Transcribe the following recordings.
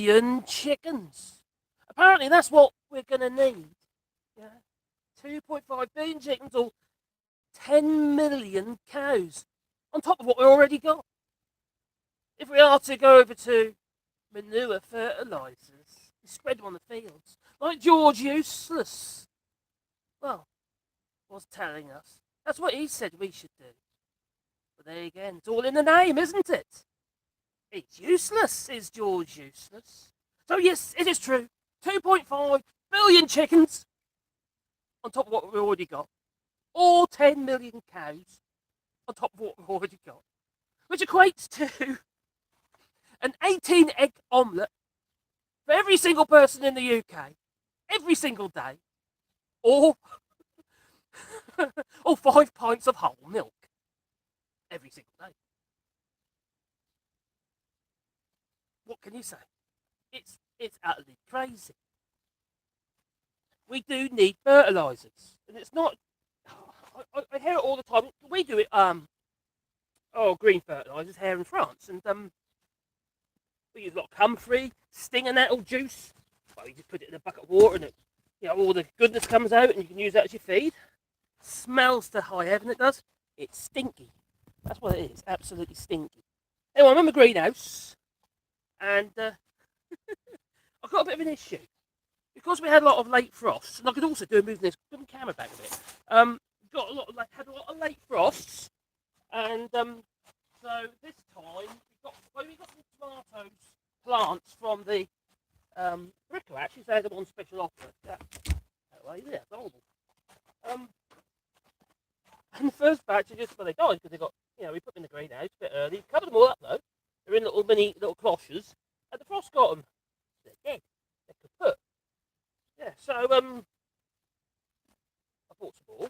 billion chickens. Apparently, that's what we're going to need. Yeah, 2.5 billion chickens or 10 million cows on top of what we already got. If we are to go over to manure fertilisers, spread them on the fields, like George Useless, well, was telling us. That's what he said we should do. But there again, it's all in the name, isn't it? It's useless, is George Useless. So yes, it is true. 2.5 billion chickens on top of what we've already got. Or 10 million cows on top of what we've already got. Which equates to an 18-egg omelette for every single person in the UK. Every single day. Or, or 5 pints of whole milk. Every single day. What can you say? It's utterly crazy. We do need fertilisers. And it's not... I hear it all the time. We do it, green fertilisers here in France. And we use a lot of comfrey, stinger nettle juice. Well, you just put it in a bucket of water and it, all the goodness comes out and you can use that as your feed. Smells to high heaven, it does. It's stinky. That's what it is. Absolutely stinky. Anyway, I'm in my greenhouse and I've got a bit of an issue. Because we had a lot of late frosts, and I could also do moving this camera back a bit. Had a lot of late frosts, and so this time we got some tomatoes plants from the Bricker. Actually, they had them on special offer. Yeah, it's horrible. And the first batch they died because they got we put them in the greenhouse a bit early. Covered them all up though. They're in little cloches, and the frost got them. They're dead. They're kaput. Yeah, so I bought some more,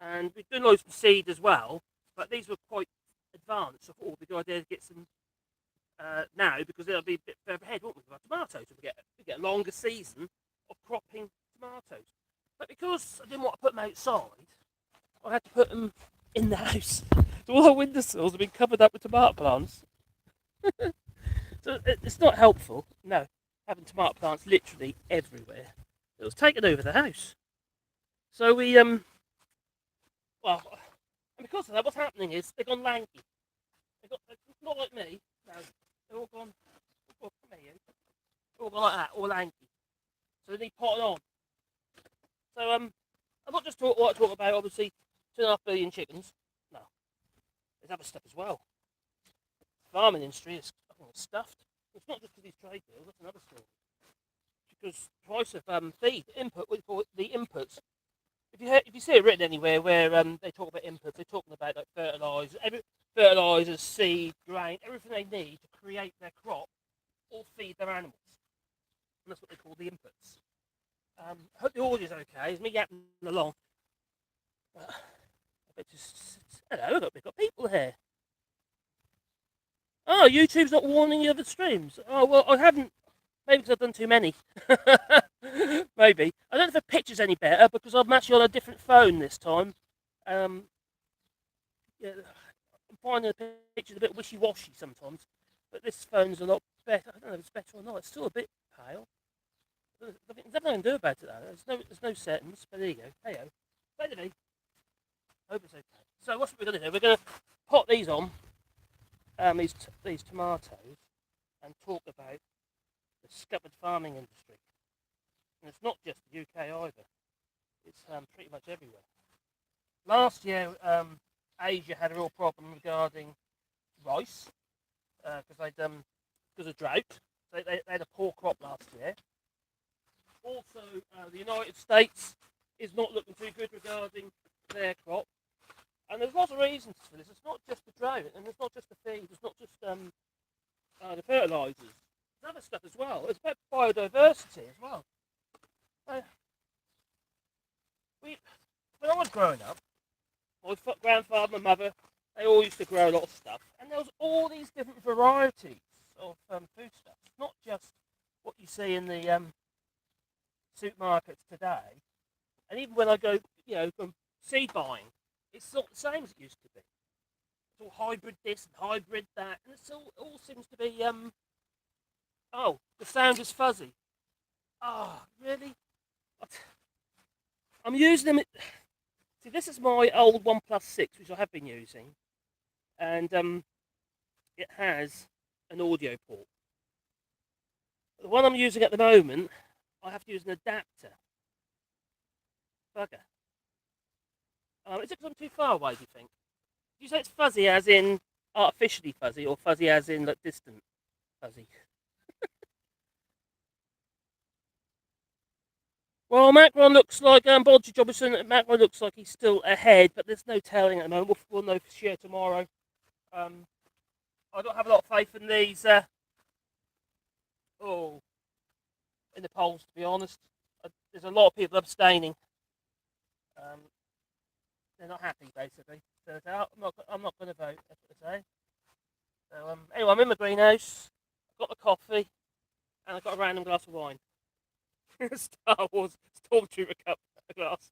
and we've done loads of seed as well, but these were quite advanced. So I thought it would be a good idea to get some now because they'll be a bit further ahead, won't we, with our tomatoes? We get a longer season of cropping tomatoes. But because I didn't want to put them outside, I had to put them in the house. So all our windowsills have been covered up with tomato plants. So it's not helpful, no. Having tomato plants literally everywhere. It was taken over the house. So we, and because of that, what's happening is they've gone lanky. Not like me, no, they're all gone, all gone like that, all lanky. So they need potting on. So, I'm not just what I talk about, obviously, 2.5 billion chickens. No, there's other stuff as well. The farming industry is stuffed. It's not just for these trade deals, that's another story. Because the price of feed, input, what we call it, the inputs. If you see it written anywhere where they talk about inputs, they're talking about like fertilizers, seed, grain, everything they need to create their crop or feed their animals. And that's what they call the inputs. I hope the audio's okay. It's me yapping along. Hello, we've got people here. Oh, YouTube's not warning you of the streams. Oh, well, I haven't. Maybe because I've done too many. Maybe. I don't know if the picture's any better because I'm actually on a different phone this time. Yeah, I'm finding the picture's a bit wishy-washy sometimes. But this phone's a lot better. I don't know if it's better or not. It's still a bit pale. There's nothing I can do about it, though. There's no settings. But there you go. Hey-ho. But anyway, I hope it's okay. So what's we're going to do? We're going to pot these on. These tomatoes and talk about the scuppered farming industry. And it's not just the UK either. It's pretty much everywhere. Last year, Asia had a real problem regarding rice because of drought. They had a poor crop last year. Also, the United States is not looking too good regarding their crop. And there's lots of reasons for this. It's not just the drought, and it's not just the feed. It's not just the fertilisers. There's other stuff as well. It's about biodiversity as well. When I was growing up, my grandfather, my mother, they all used to grow a lot of stuff, and there was all these different varieties of foodstuffs. Not just what you see in the supermarkets today. And even when I go, from seed buying, it's not the same as it used to be. It's all hybrid this and hybrid that, and it all seems to be Oh, the sound is fuzzy. Oh, really? I'm using them. See, this is my old OnePlus 6, which I have been using, and it has an audio port. The one I'm using at the moment, I have to use an adapter. Bugger. Is it because I'm too far away, do you think? Do you say it's fuzzy as in artificially fuzzy, or fuzzy as in like distant fuzzy? Well, Macron looks like Boris Johnson. Macron looks like he's still ahead, but there's no telling at the moment. We'll know for sure tomorrow. Um, I don't have a lot of faith in these. Oh, in the polls, to be honest. There's a lot of people abstaining. Um, they're not happy, basically. So I'm not going to vote. That's what they say. So anyway, I'm in my greenhouse. I've got the coffee, and I've got a random glass of wine. Star Wars Stormtrooper cup glass.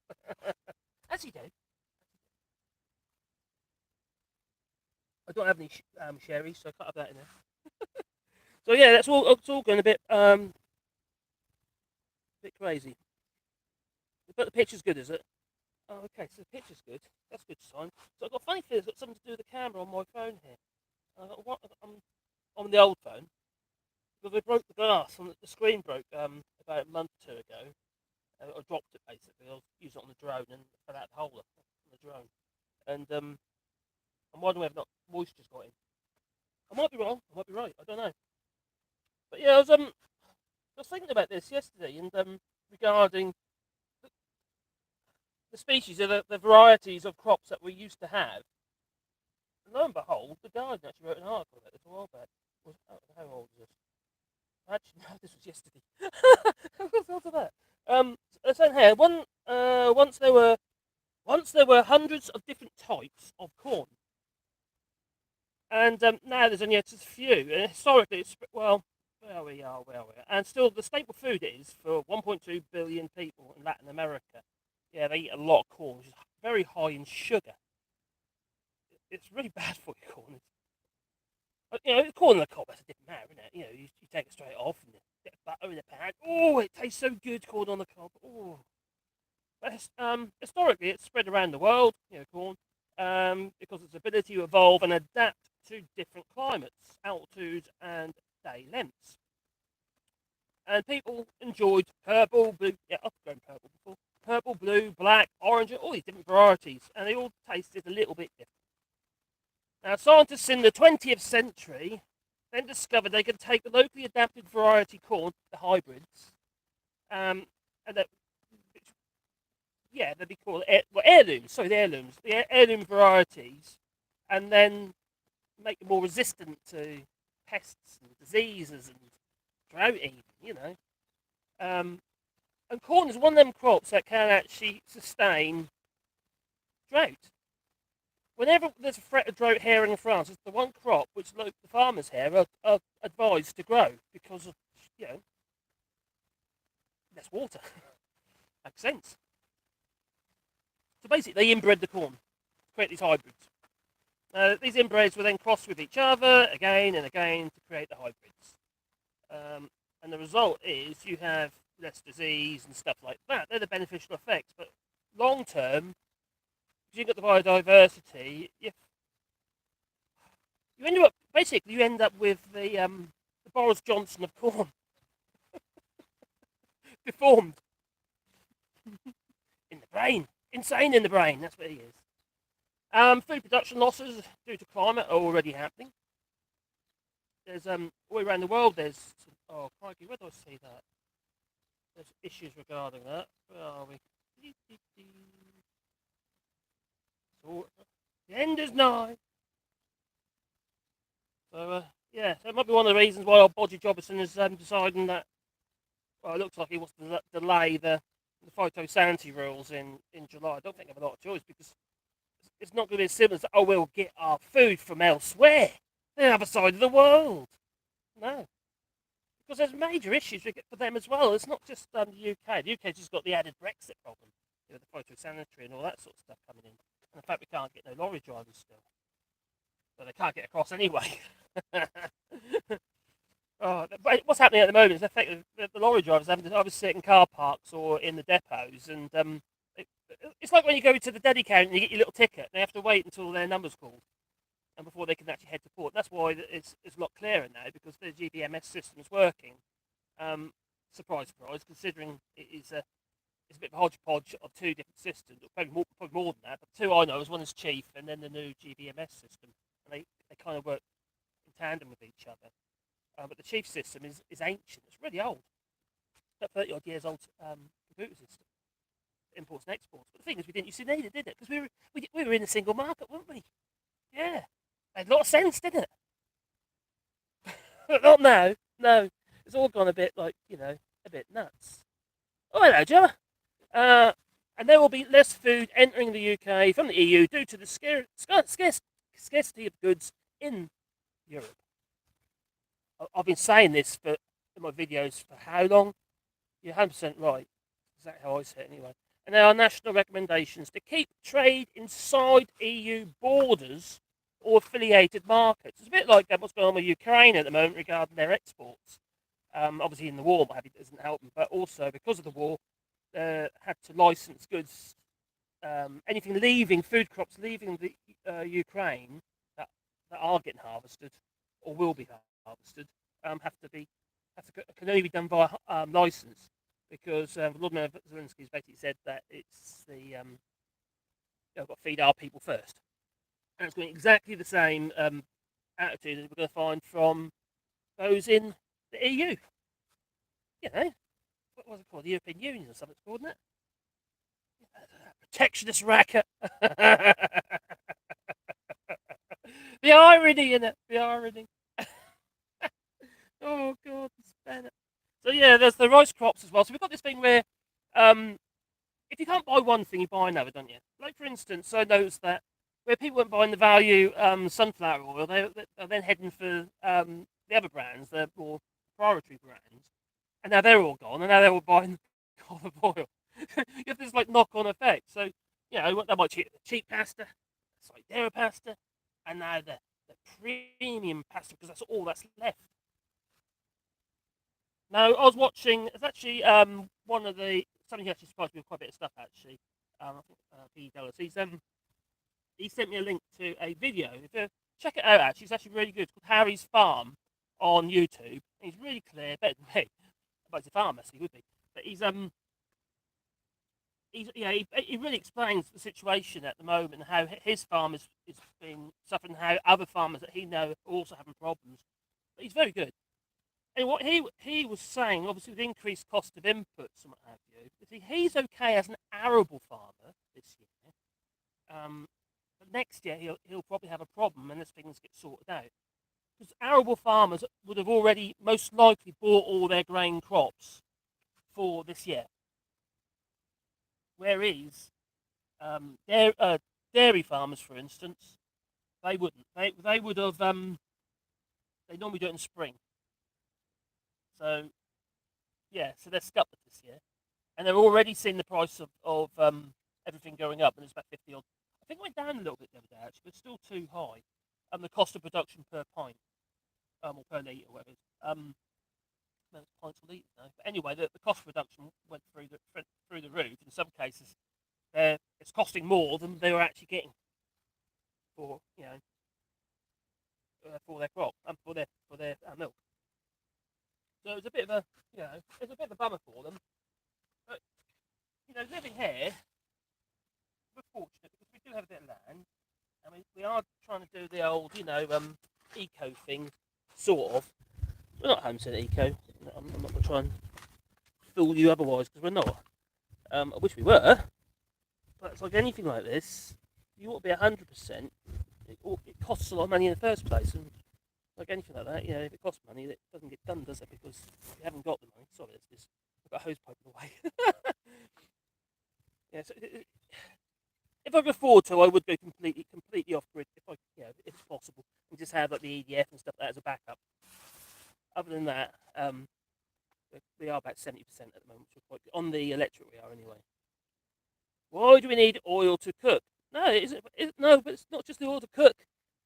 As you do. I don't have any sherry, so I can't have that in there. So yeah, that's all. It's all going a bit crazy. But the picture's good, is it? Oh, okay. So the picture's good. That's a good sign. So I've got a funny feeling it's got something to do with the camera on my phone here. I'm on the old phone because I broke the glass and the screen broke about a month or two ago. I dropped it basically. I was using it on the drone and fell out the hole on the drone. And I'm wondering whether not moisture's got in. I might be wrong. I might be right. I don't know. But yeah, I was thinking about this yesterday and regarding the species of the varieties of crops that we used to have. And lo and behold, the Guardian actually wrote an article about this a while back. How old is this? Actually, no, this was yesterday. What's after that? Saying here, once there were hundreds of different types of corn, and now there's only just a few. And historically, it's well, where we are, and still the staple food is for 1.2 billion people in Latin America. Yeah, they eat a lot of corn, which is very high in sugar. It's really bad for you, corn. Corn on the cob, that's a different matter, isn't it? You take it straight off and get butter in the pan. Oh, it tastes so good, corn on the cob. Oh, but historically, it's spread around the world. Corn, because its ability to evolve and adapt to different climates, altitudes, and day lengths. And people enjoyed purple, blue. Yeah, I've grown purple before. Purple, blue, black, orange, all these different varieties, and they all tasted a little bit different. Now, scientists in the 20th century then discovered they could take the locally adapted variety corn, the hybrids, and that, yeah, they'd be called heirlooms. Sorry, the heirlooms, heirloom varieties, and then make them more resistant to pests and diseases and drought, even. And corn is one of them crops that can actually sustain drought. Whenever there's a threat of drought here in France, it's the one crop which the farmers here are advised to grow because of, less water. Makes sense. So basically, they inbred the corn to create these hybrids. These inbreds were then crossed with each other again and again to create the hybrids. And the result is you have less disease and stuff like that. They're the beneficial effects. But long term, if you've got the biodiversity, you end up with the Boris Johnson of corn, deformed in the brain, insane in the brain. That's what he is. Food production losses due to climate are already happening. There's all the way around the world. There's crikey, where do I see that? There's issues regarding that. Where are we? So, the end is nigh. So yeah, so it might be one of the reasons why Boris Johnson is deciding that. Well, it looks like he wants to delay the phytosanitary rules in July. I don't think I have a lot of choice because it's not going to be as simple as, oh, we'll get our food from elsewhere, the other side of the world. No. Because there's major issues for them as well. It's not just the UK. The UK's just got the added Brexit problem, the phytosanitary and all that sort of stuff coming in. And the fact we can't get no lorry drivers still. But they can't get across anyway. Oh, but what's happening at the moment is effectively the lorry drivers having to either sit in car parks or in the depots, and it, it's like when you go to the Dedicated and you get your little ticket. They have to wait until their number's called and before they can actually head to port. That's why it's a lot clearer now because the GBMS system is working. Um, Surprise, surprise, considering it's a bit of a hodgepodge of two different systems, or probably more than that. But two I know is one is Chief and then the new GBMS system, and they kind of work in tandem with each other. But the Chief system is ancient. It's really old. It's about 30 odd years old computer system, imports and exports. But the thing is, we didn't used to need it, did it? Because we were in a single market, weren't we? Yeah, made a lot of sense, didn't it? Not now. No, it's all gone a bit like a bit nuts. Oh, hello, Gemma. And there will be less food entering the UK from the EU due to the scarcity of goods in Europe. I've been saying this in my videos for how long? You're 100% right. Exactly how I say it anyway. And there are national recommendations to keep trade inside EU borders or affiliated markets. It's a bit like what's going on with Ukraine at the moment regarding their exports. Obviously, in the war, it doesn't help them, but also because of the war, had to license goods, anything leaving, food crops leaving the Ukraine that are getting harvested or will be harvested, can only be done by license because Vladimir Zelensky has basically said that it's we've got to feed our people first, and it's going exactly the same attitude as we're going to find from those in the EU. You know, what was it called? The European Union or something it's called, isn't it? Protectionist racket. The irony in it. The irony. Oh God, spare it. So yeah, there's the rice crops as well. So we've got this thing where, if you can't buy one thing, you buy another, don't you? Like for instance, I noticed that where people weren't buying the value sunflower oil, they're then heading for the other brands, the more proprietary brands, and now they're all gone, and now they're all buying olive oil. You have this like knock-on effect. So they might cheap pasta, sorry, dairy pasta, and now the premium pasta because that's all that's left. No, I was watching. It's actually one of the something he actually surprised me with quite a bit of stuff actually. I think P. Dallas. He sent me a link to a video. If you check it out, actually, it's actually really good. It's called Harry's Farm on YouTube. He's really clear, better than me. But he's a farmer, so he would be. But he really explains the situation at the moment and how his farm is being suffering, how other farmers that he knows are also having problems. But he's very good. And what he was saying, obviously with increased cost of inputs and what have you, he's okay as an arable farmer this year. But next year he'll probably have a problem unless things get sorted out. Because arable farmers would have already most likely bought all their grain crops for this year. Whereas dairy farmers, for instance, they wouldn't. They would have. They normally do it in spring. So yeah, so they're scuppered this year, and they're already seeing the price of everything going up, and it's about 50 odd. I think it went down a little bit the other day actually, but it's still too high. The cost of production per pint, or per litre, or whatever. No, it's pints or litres now. But anyway, the cost of production went through the roof. In some cases, it's costing more than they were actually getting for for their crop and for their milk. So it's a bit of a bummer for them. But living here, we're fortunate because we do have a bit of land. I mean, we are trying to do the old, eco thing, sort of. We're not 100% eco. I'm not going to try and fool you otherwise because we're not. I wish we were, but it's like anything like this. You ought to be 100%. It costs a lot of money in the first place, and like anything like that, if it costs money, it doesn't get done, does it? Because you haven't got the money. Sorry, I've got a hose pipe in the way. Yeah, so if I could afford to, I would go completely off grid if if it's possible, and just have like the EDF and stuff like that as a backup. Other than that, we are about 70% at the moment, which we're quite good. On the electric we are anyway. Why do we need oil to cook? No, no, but it's not just the oil to cook.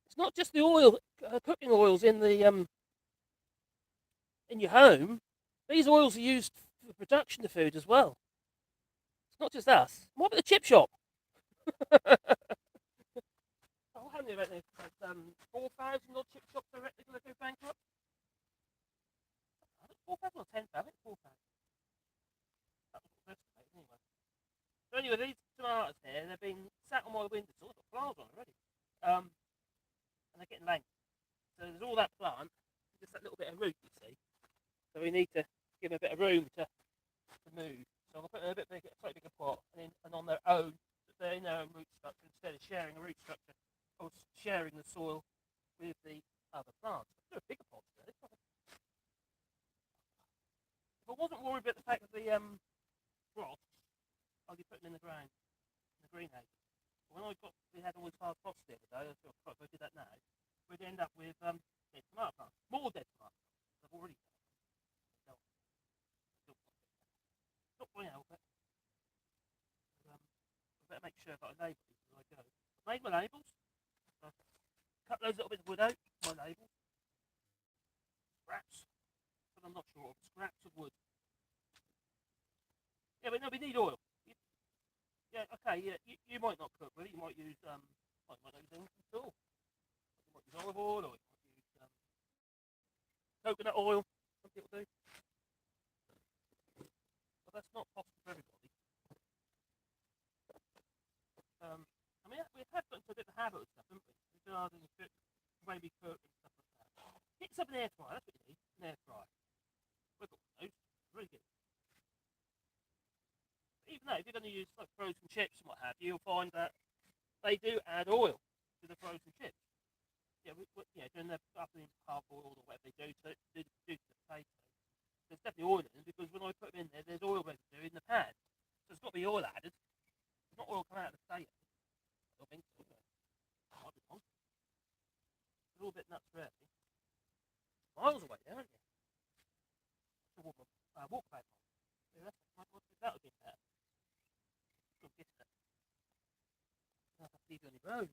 It's not just the oil, cooking oils in the in your home, these oils are used for the production of food as well. It's not just us. What about the chip shop? Oh, how many about this? 4,000 odd chip shops directly going to go bankrupt? I think 4,000 or 10,000. I think 4,000. That was what was estimated anyway. So anyway, these tomatoes here, they've been sat on my windowsill. I've got flowers on already. And they're getting lank. So there's all that plant, just that little bit of root, you see. So we need to give them a bit of room to move. So I'll put in a bit bigger, slightly bigger pot, and on their own, they're in their own root structure. Instead of sharing a root structure, I was sharing the soil with the other plants. Do a bigger pot today. If I wasn't worried about the fact that the frost, I'd be putting them in the ground, in the greenhouse. But when we had all this hard frost the other day, I thought, if I did that now, we'd end up with dead tomato plants, more dead tomato plants. I've already done. Not going out, but I better make sure that I label these as I go. I've made my labels. So cut those little bits of wood out, my labels. Scraps, but I'm not sure. Scraps of wood. Yeah, but no, we need oil. Yeah, okay, yeah, you might not cook with it. You might use, might not use anything at all. You might use olive oil, or you might use coconut oil. Some people do. But that's not possible for everybody. I mean, we have got into a bit of a habit of stuff, haven't we? Regarding the way we cook and stuff like that. Get yourself an air fryer, that's what you need, an air fryer. We've got one of those, really good. But even though, if you're going to use like frozen chips and what have you, you'll find that they do add oil to the frozen chips. Yeah, doing the upping into cardboard or whatever they do to the potato. There's definitely oil in it because when I put them in there, there's oil residue in the pan. So it's got to be oil added. There's not oil coming out of the potato. I don't think so. I might be wrong. It's a little bit nuts, really. Miles away there, aren't you? Walk back on. Yeah, that would be better. Good get it. I'll have to leave you on your own.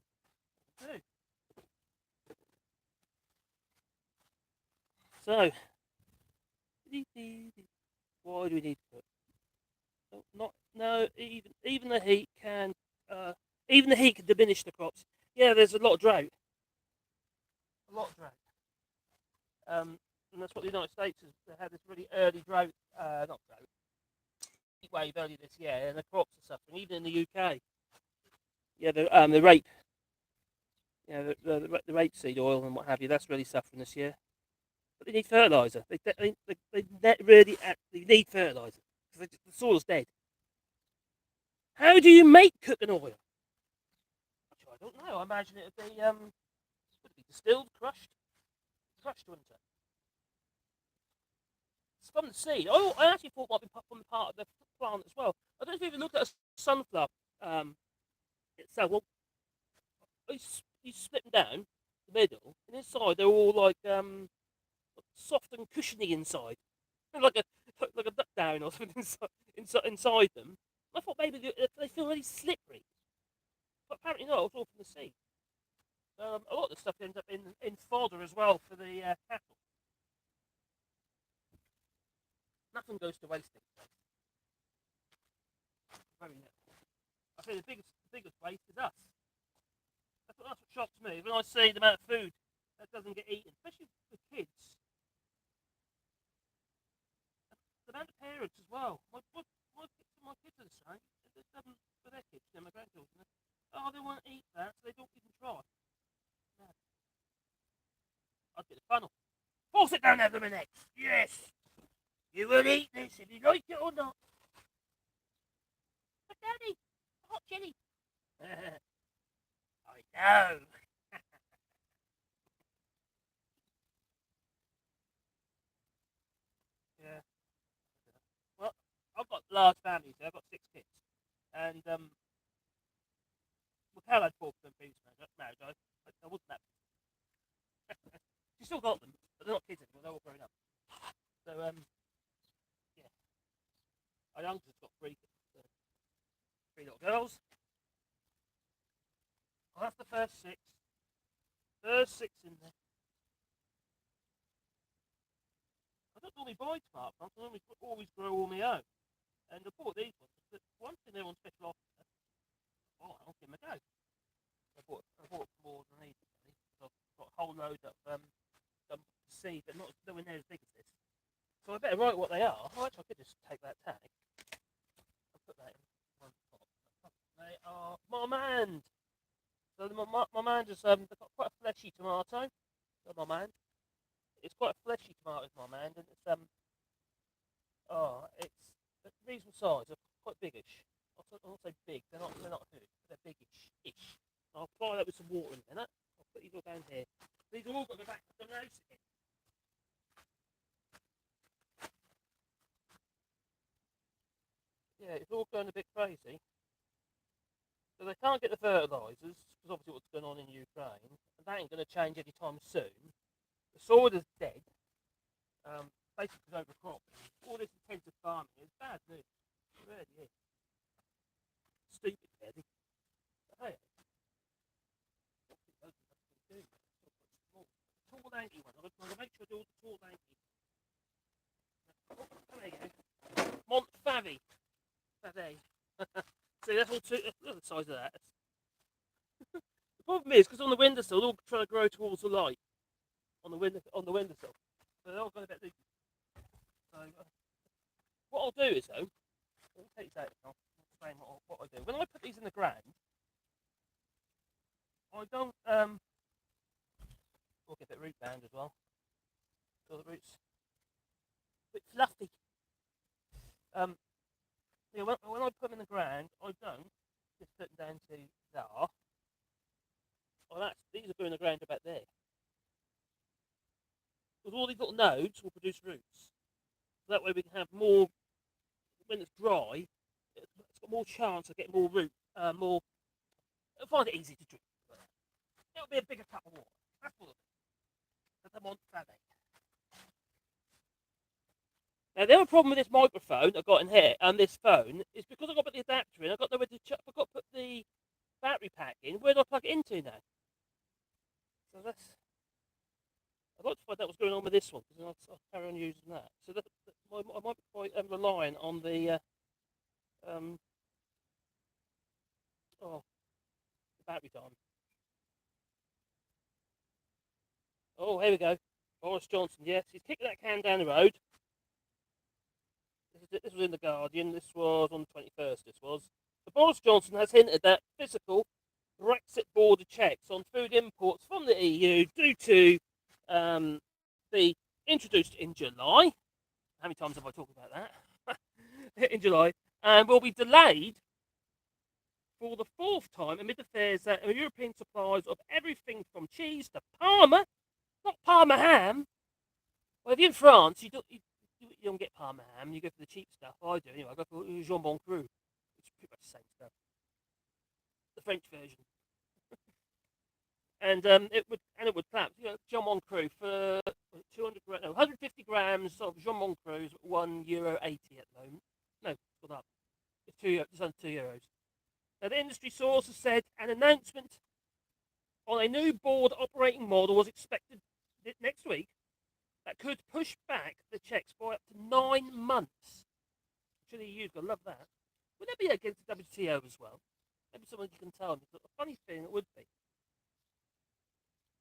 Do. So, why do we need to cook? No. Even the heat can diminish the crops. Yeah, there's a lot of drought. And that's what the United States has. They had this really early drought, not drought, heat wave early this year, and the crops are suffering. Even in the UK, yeah, the rape, the rapeseed oil and what have you, that's really suffering this year. But they need fertiliser. They really actually need fertiliser because the soil's dead. How do you make cooking oil? Actually, I don't know. I imagine it would be distilled, crushed, wouldn't it? It's from the seed. Oh, I actually thought it might be from the part of the plant as well. I don't know if you've ever looked at a sunflower itself. Well, you split them down the middle, and inside they're all like soft and cushiony inside, like a duck down or something inside them. I thought maybe they feel really slippery, but apparently not. It's all from the seed. A lot of the stuff ends up in fodder as well for the cattle. Nothing goes to waste. Very little. I say the biggest waste is us. That's what shocks me when I see the amount of food that doesn't get eaten, especially with kids. The amount of parents as well. My kids are the same. For their kids, my grandchildren. Oh, they won't eat that, so they don't even try. No. I'd get the funnel. Force it down over my neck. Yes. You will eat this if you like it or not. But Daddy, hot chili. I know. Yeah. Well, I've got large families. I've got 6 kids, and my pal had 4 of them previous marriage. I wasn't that. She still got them, but they're not kids anymore. They're all grown up. So yeah. Our youngest got 3 little girls. Well, that's the first 6. First 6 in there. I don't normally buy tomato plants. I normally always grow all my own. And I bought these ones. But one thing they're on special offer. Oh, I'll give them a go. I bought more than I needed. I've got a whole load of seed, but not nowhere near as big as this. So I better write what they are. Oh, actually, I could just take that tag and put that in one pot. They are marmande. So the marmande is they've got quite a fleshy tomato. The marmande. It's quite a fleshy tomato, marmande, and it's a reasonable size. They're quite biggish. I'll say big. They're not huge. They're biggish-ish. I'll apply that with some water in a minute. I'll put these all down here. These are all got to go back to the nose again. Yeah, it's all going a bit crazy. So they can't get the fertilisers, because obviously what's going on in Ukraine, and that ain't going to change anytime soon. The soil is dead, basically because overcropping. All this intensive farming is bad news. It really is. Stupid, really. But hey, tall anky one. I'm going to make sure I do all the tall anky. There you go. Montfavi. See, that's all two. Look at the size of that. The problem is, because on the windowsill, they're all trying to grow towards the light. On the windowsill. So they're all going a bit leaky. So, what I'll do is, though, let me take that and I'll explain what I do. When I put these in the ground, I don't, we'll get a bit root bound as well. So the roots a bit fluffy. Yeah, when I put them in the ground, I don't just put them down to there. Well, these are going in the ground about there. Because all these little nodes will produce roots. So that way we can have more, when it's dry, it's got more chance of getting more root, more, I'll find it easy to drink. It'll be a bigger cup of water. That's all it is. That's a Montfavi. Now the other problem with this microphone I've got in here and this phone is because I've got to put the adapter in, I've got nowhere to I've got to put the battery pack in. Where do I plug it into now? So I'd like to find out what's going on with this one because I'll carry on using that. So I might be quite relying on the battery time. Oh, here we go. Boris Johnson, yes, he's kicking that can down the road. This was in The Guardian. This was on the 21st, this was. So Boris Johnson has hinted that physical Brexit border checks on food imports from the EU due to be introduced in July. How many times have I talked about that? In July. And will be delayed for the fourth time amid the fears that European supplies of everything from cheese to Parma, not Parma ham. Well, if you're in France, you don't get Parma ham, you go for the cheap stuff. I do anyway. I go for jambon cru, which is pretty much the same stuff. The French version. And it would perhaps, jambon cru for 150 grams of jambon cru is €1.80 at the moment. No, it's gone up. It's just under €2. Now the industry source has said an announcement on a new board operating model was expected next week that could push back the checks by up to 9 months. I'm sure the EU's going to love that. Would that be against the WTO as well? Maybe someone can tell me. But a funny thing it would be.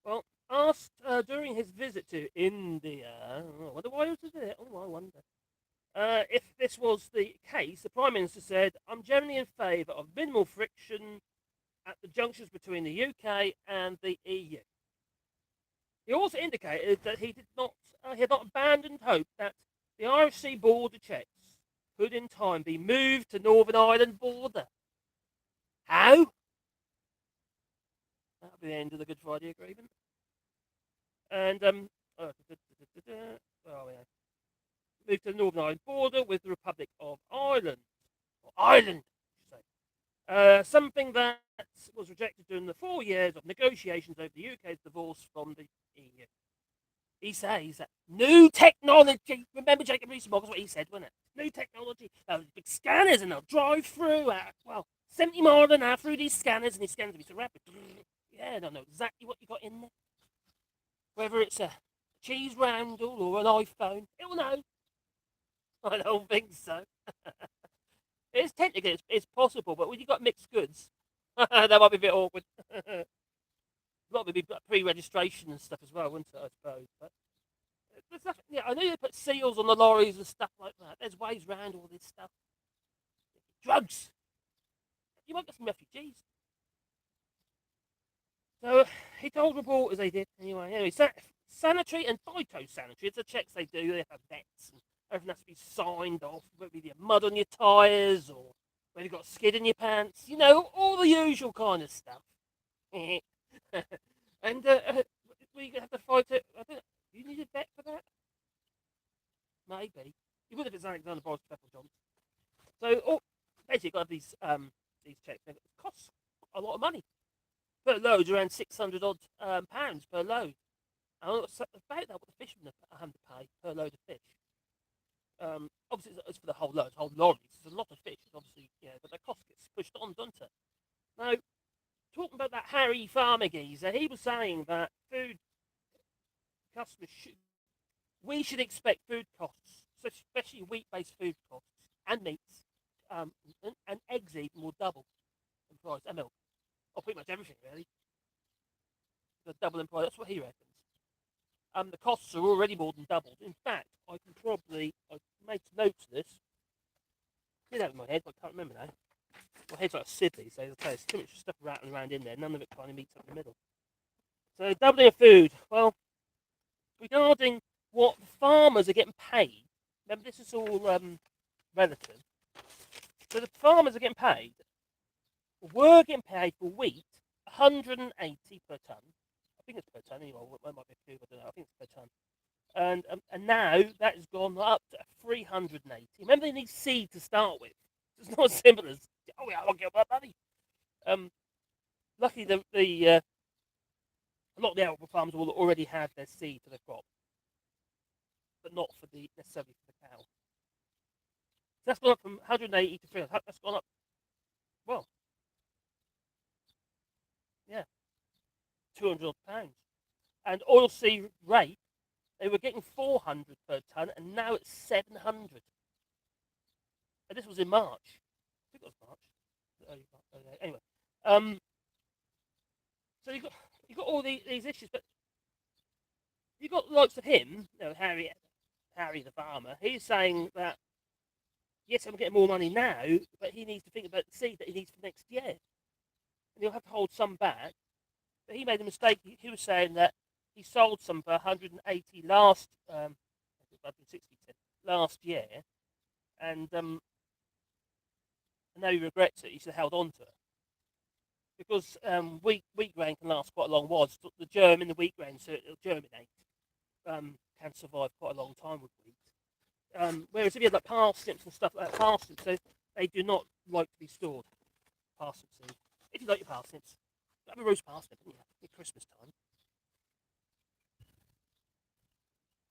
Well, asked during his visit to India, I wonder why he was there. Oh, I wonder. If this was the case, the Prime Minister said, I'm generally in favour of minimal friction at the junctions between the UK and the EU. He also indicated that he had not abandoned hope that the Irish Sea border checks could in time be moved to Northern Ireland border. How? That'll be the end of the Good Friday Agreement. And moved to the Northern Ireland border with the Republic of Ireland. Or Ireland, I should say. Something that was rejected during the 4 years of negotiations over the UK's divorce from the EU. He says that new technology, remember Jacob Rees-Mogg, that's what he said, wasn't it? New technology, big scanners and they'll drive through at, 70 miles an hour through these scanners and these scanners will be so rapid. Yeah, I don't know exactly what you got in there. Whether it's a cheese roundel or an iPhone. It will know. I don't think so. It's technically it's possible, but when you've got mixed goods, that might be a bit awkward. Might be pre-registration and stuff as well, wouldn't it? I suppose. But there's nothing. Yeah, I know they put seals on the lorries and stuff like that. There's ways around all this stuff. Drugs. You might get some refugees. So he told reporters they did anyway. Sanitary and phytosanitary. It's the checks they do. They have vets and everything has to be signed off. Whether you have mud on your tyres or whether you've got skid in your pants. You know, all the usual kind of stuff. And we have to fight it. I think you need a vet for that. Maybe you would if it's Alexander Boris Pepper Johnson. So basically, got these checks. It costs a lot of money. Per load, around £600 pounds per load. And it's about that what the fishermen are having to pay per load of fish. Obviously, it's for the whole load, whole lorry. It's a lot of fish. It's obviously, but the cost gets pushed on, doesn't it? Now, talking about that Harry Farmer geezer, he was saying that food customers we should expect food costs, especially wheat-based food costs and meats, and eggs even will double in price, and milk, or pretty much everything really. The double in price. That's what he reckons. The costs are already more than doubled. In fact, I made notes of this. I did that in my head, but I can't remember now. My head's like a sieve these days. There's too much stuff rattling around in there. None of it kind of meets up in the middle. So doubling of food. Well, regarding what farmers are getting paid. Remember, this is all relative. So the farmers are getting paid. We're getting paid for wheat 180 per tonne. I think it's per tonne anyway. It might be a few, I don't know. I think it's per tonne. And now that has gone up to 380. Remember, they need seed to start with. It's not as simple as I'll get my money. Luckily, a lot of the alcohol farmers will already have their seed for the crop, but not for necessarily for the cow. So that's gone up from 180 to 300. That's gone up. Well, yeah, £200. And oilseed rape, they were getting 400 per tonne, and now it's 700. And this was in March. I think it was March. Anyway, so you got all these issues, but you got the likes of him, Harry the farmer. He's saying that yes, I'm getting more money now, but he needs to think about the seed that he needs for next year, and he'll have to hold some back. But he made a mistake. He was saying that he sold some for 180 last 160 last year, and now he regrets it. He should have held on to it because wheat grain can last quite a long while. The germ in the wheat grain, so it'll germinate, can survive quite a long time with wheat. Whereas if you had like parsnips and stuff like that, parsnips, they do not like to be stored. Parsnip seed. If you like your parsnips, have a roast parsnip, wouldn't you? At Christmas time.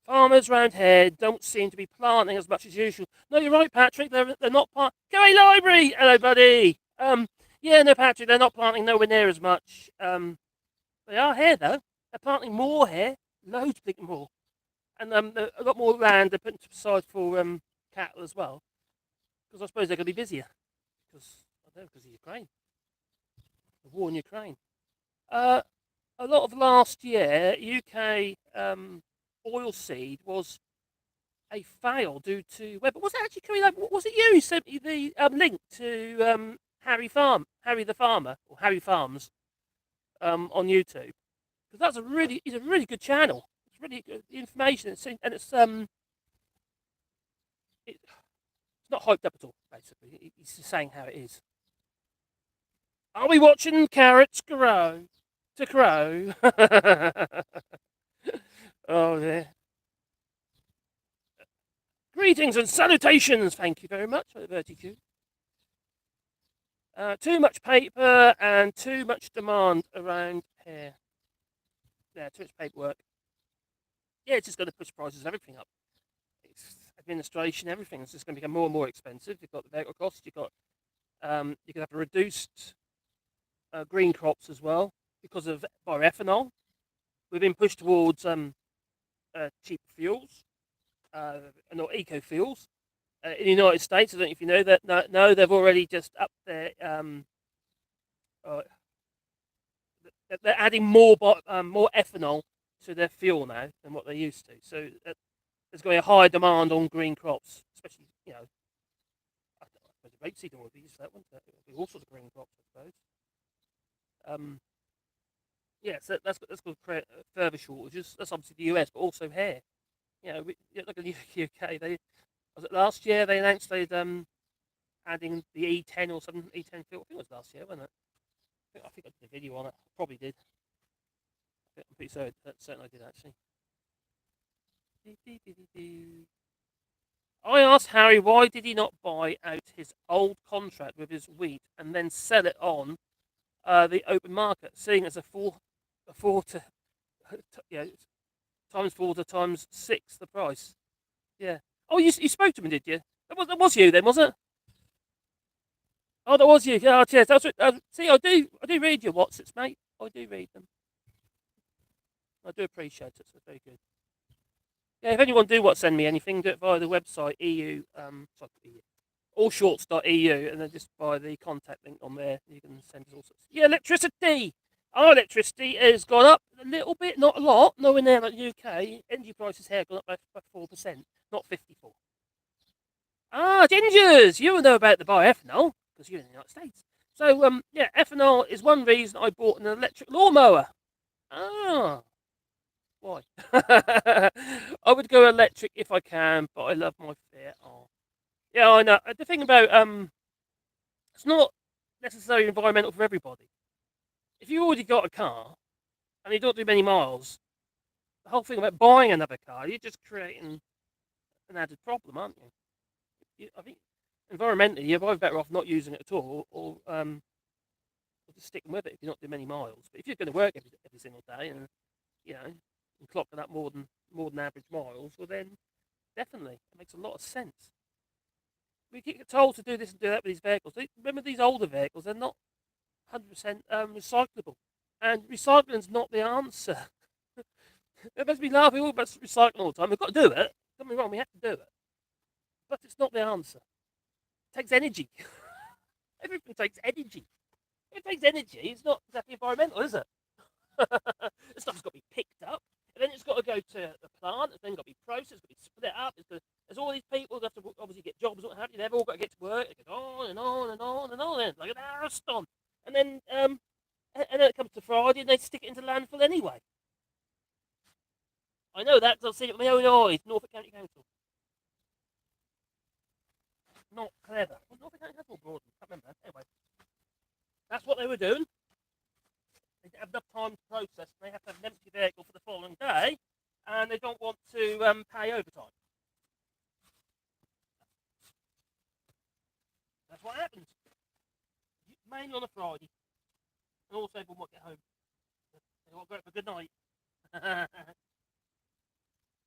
Farmers round here don't seem to be planting as much as usual. No, you're right, Patrick. They're not planting. Go library. Hello, buddy. Yeah, no, Patrick. They're not planting nowhere near as much. They are here though. They're planting more here. Loads more. And a lot more land they're putting aside for cattle as well. Because I suppose they're going to be busier. Because of Ukraine. The war in Ukraine. A lot of last year, UK oilseed was a fail due to but was it actually coming up? Was it you who sent me the link to Harry the Farmer, or Harry Farms on YouTube? Because that's he's a really good channel. It's really good information, and it's not hyped up at all. Basically, he's just saying how it is. Are we watching carrots grow to crow? Oh dear. Greetings and salutations. Thank you very much for the vertigo. Too much paper and too much demand around here. Yeah, too much paperwork. Yeah, it's just going to push prices of everything up. It's administration, everything. It's just going to become more and more expensive. You've got the vehicle costs. You've got you can have a reduced green crops as well because of bioethanol. We've been pushed towards cheaper fuels, not eco fuels. In the United States, I don't know if you know that. No, they've already just upped their. Uh, they're adding more ethanol to their fuel now than what they used to. So there's going to be a higher demand on green crops, especially I suppose rapeseed oil would be used for that, wouldn't it? It would be all sorts of green crops, I suppose. Um, yeah, so that's going to create further shortages. That's obviously the US, but also here. Look at the UK. Was it last year they announced they'd adding the E10 or something, E10 fuel. I think it was last year, wasn't it? I think I did a video on it. Probably did. I'm pretty certain I did actually. I asked Harry why did he not buy out his old contract with his wheat and then sell it on the open market, seeing as a four to times four to times six the price. Yeah. Oh, you spoke to me, did you? That was you then, was it? Oh, that was you. Yeah, cheers. See, I do read your WhatsApps, mate. I do read them. I do appreciate it. So very good. Yeah, if anyone do want to send me anything, do it via the website allshorts.eu, and then just via the contact link on there, you can send us all sorts. Yeah, electricity. Our electricity has gone up a little bit, not a lot. Nowhere near like the UK. Energy prices here have gone up by 4%, not 54. Ah, gingers, you know about the bioethanol because you're in the United States. So, yeah, ethanol is one reason I bought an electric lawnmower. Ah, why? I would go electric if I can, but I love my Fiat. Oh, yeah, I know. The thing about it's not necessarily environmental for everybody. If you already got a car and you don't do many miles, the whole thing about buying another car, you're just creating an added problem, aren't you? I think environmentally, you're either better off not using it at all, or just sticking with it if you're not doing many miles. But if you're going to work every single day and and clocking up more than average miles, well then definitely it makes a lot of sense. We get told to do this and do that with these vehicles. Remember these older vehicles? They're not 100% recyclable, and recycling's not the answer. It makes me laugh. We all about recycling all the time. We've got to do it. Don't get me wrong, we have to do it, but it's not the answer. It takes energy. Everything takes energy. If it takes energy, it's not exactly environmental, is it? The stuff's got to be picked up, and then it's got to go to the plant, it's then got to be processed, it's got to be split up. There's all these people who have to obviously get jobs, what have you. They've all got to get to work. It goes on and on and on and on, like an marathon. And then it comes to Friday, and they stick it into landfill anyway. I know that because I've seen it with my own eyes. Norfolk County Council. Not clever. Was Norfolk County Council or Broadland? I can't remember. Anyway, that's what they were doing. They didn't have enough time to process. They have to have an empty vehicle for the following day, and they don't want to pay overtime. That's what happens. Mainly on a Friday, and also everyone might get home. They want to go out for a good night.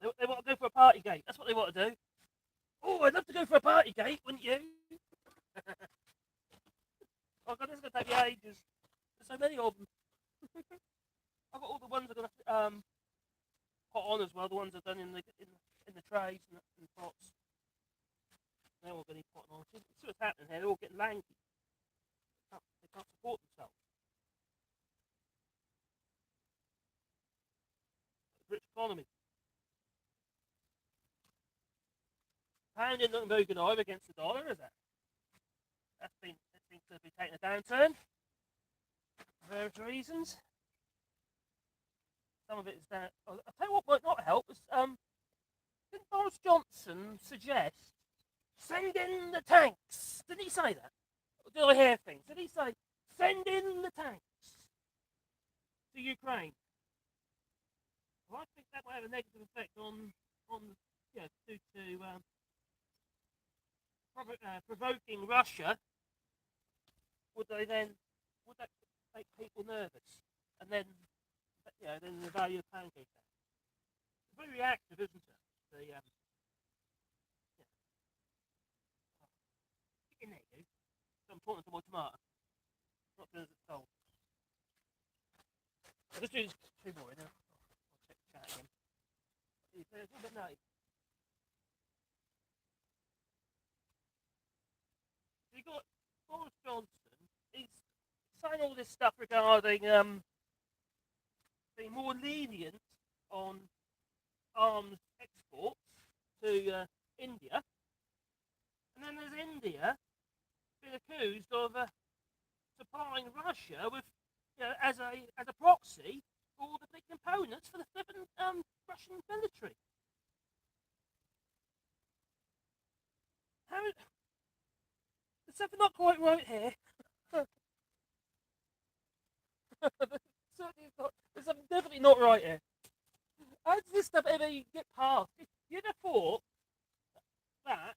They want to go for a party gate. That's what they want to do. Oh, I'd love to go for a party gate, wouldn't you? Oh God, this is going to take me ages. There's so many of them. I've got all the ones that are going to put on as well. The ones that are done in the trays and the pots. They're all going to be put on. See what's happening here? They're all getting lanky. They can't support themselves. The British economy. Pound isn't looking very good either against the dollar, is it? That seems to be taking a downturn for various reasons. Some of it is that. I'll tell you what might not help is didn't Boris Johnson suggest send in the tanks? Did he say that? Or did I hear things? Did he say send in the tanks to Ukraine? Well, I think that might have a negative effect on due to provoking Russia. Would that make people nervous? And then then the value of pound goes down. It's very reactive, isn't it? Get in there, you. So I'm talking to my tomato. Not doing as it's told. I'll just do this two more, I'll check the chat again. But no, you got Boris Johnson. He's saying all this stuff regarding being more lenient on arms exports to India, and then there's India being accused of supplying Russia with, as a proxy for all the big components for the flipping Russian military. How, there's something not quite right here. There's something definitely not right here. How does this stuff ever get passed? You'd have thought that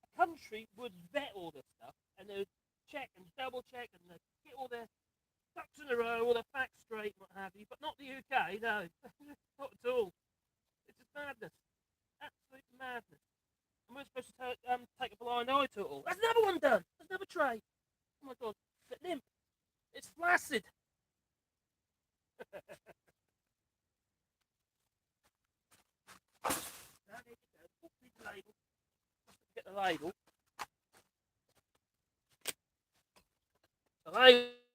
a country would vet all this stuff and they would check and double check and they'd get all their ducks in a row, all their facts straight, and what have you. But not the UK, no, not at all. It's just madness, absolute madness. And we're supposed to take a blind eye to it all. That's another one done. There's another tray. Oh my god, it's limp. It's flaccid. Now, there you go. The label. Get the label.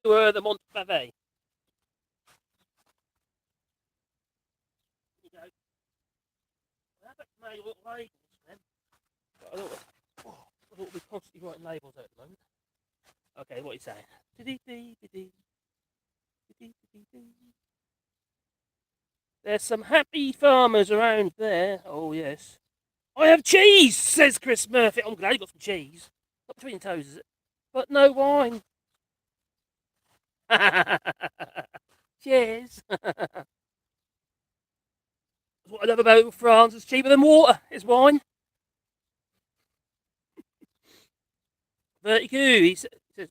They were the Montpave. There you go. Well, that's made little labels then. I thought we're constantly writing labels at the moment. Okay, what are you saying? There's some happy farmers around there. Oh, yes. I have cheese, says Chris Murphy. I'm glad you got some cheese. Not between the toes, is it? But no wine. Cheers. What I love about France is cheaper than water, is wine. Vertigo, he says,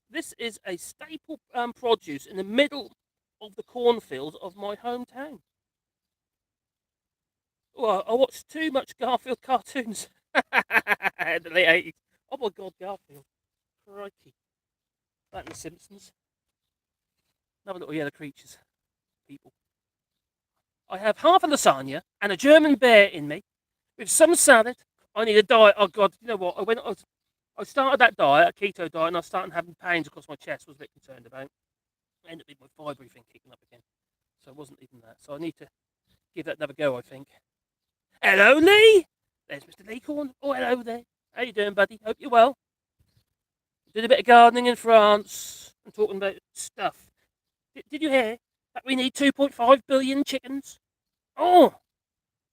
this is a staple produce in the middle of the cornfields of my hometown. Well, I watched too much Garfield cartoons in the late 80s. Oh my god, Garfield. Crikey. That and The Simpsons. Another little yellow creatures. People. I have half a lasagna and a German bear in me with some salad. I need a diet. Oh god, you know what? I started that diet, a keto diet, and I started having pains across my chest. I was a bit concerned about. I ended up with my fibre thing kicking up again. So it wasn't even that. So I need to give that another go, I think. Hello, Lee. There's Mr. Leacorn. Oh, hello there. How you doing, buddy? Hope you're well. Did a bit of gardening in France and talking about stuff. Did you hear that we need 2.5 billion chickens? Oh,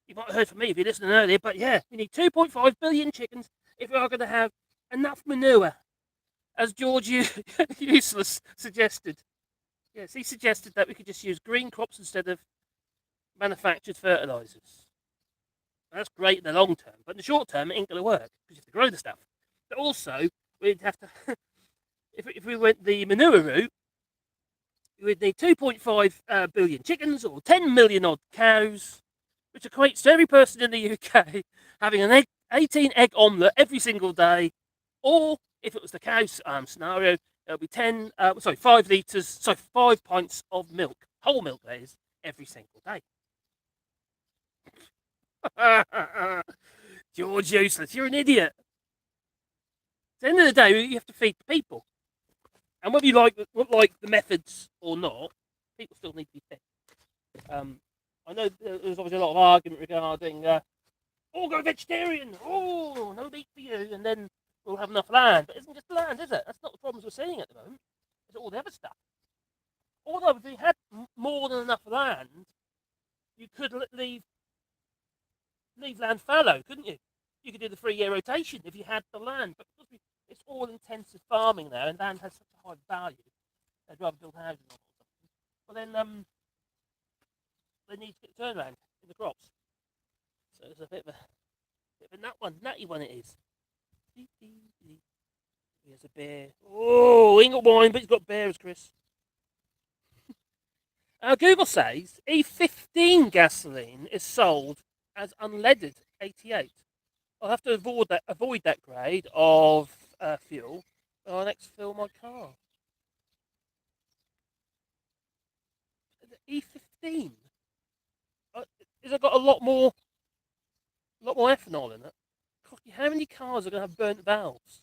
you might have heard from me if you listened earlier, but yeah, we need 2.5 billion chickens if we are going to have enough manure, as George Useless suggested. Yes, he suggested that we could just use green crops instead of manufactured fertilizers. That's great in the long term, but in the short term, it ain't going to work because you have to grow the stuff. But also, we'd have to, if we went the manure route, we would need 2.5 billion chickens or 10 million odd cows, which equates to every person in the UK having an 18 egg omelette every single day. Or if it was the cow scenario, it would be 5 litres, 5 pints of milk, whole milk that is, every single day. George Useless, you're an idiot. At the end of the day, you have to feed the people. And whether you like the methods or not, people still need to be fed. I know there's obviously a lot of argument regarding, go vegetarian, no meat for you, and then we'll have enough land. But it isn't just land, is it? That's not the problems we're seeing at the moment. It's all the other stuff. Although if you had more than enough land, you could leave land fallow, couldn't you? You could do the 3-year rotation if you had the land. But because it's all intensive farming now, and land has such a high value, they'd rather build houses on or something. Well, then they need to get the turnaround in the crops. So it's a bit of a nutty one it is. Here's a bear. Oh, he ain't got wine, but he's got bears, Chris. Google says E15 gasoline is sold as unleaded 88. I'll have to avoid that grade of fuel when I next fill my car. The E15. is it got a lot more ethanol in it. Crikey, how many cars are going to have burnt valves?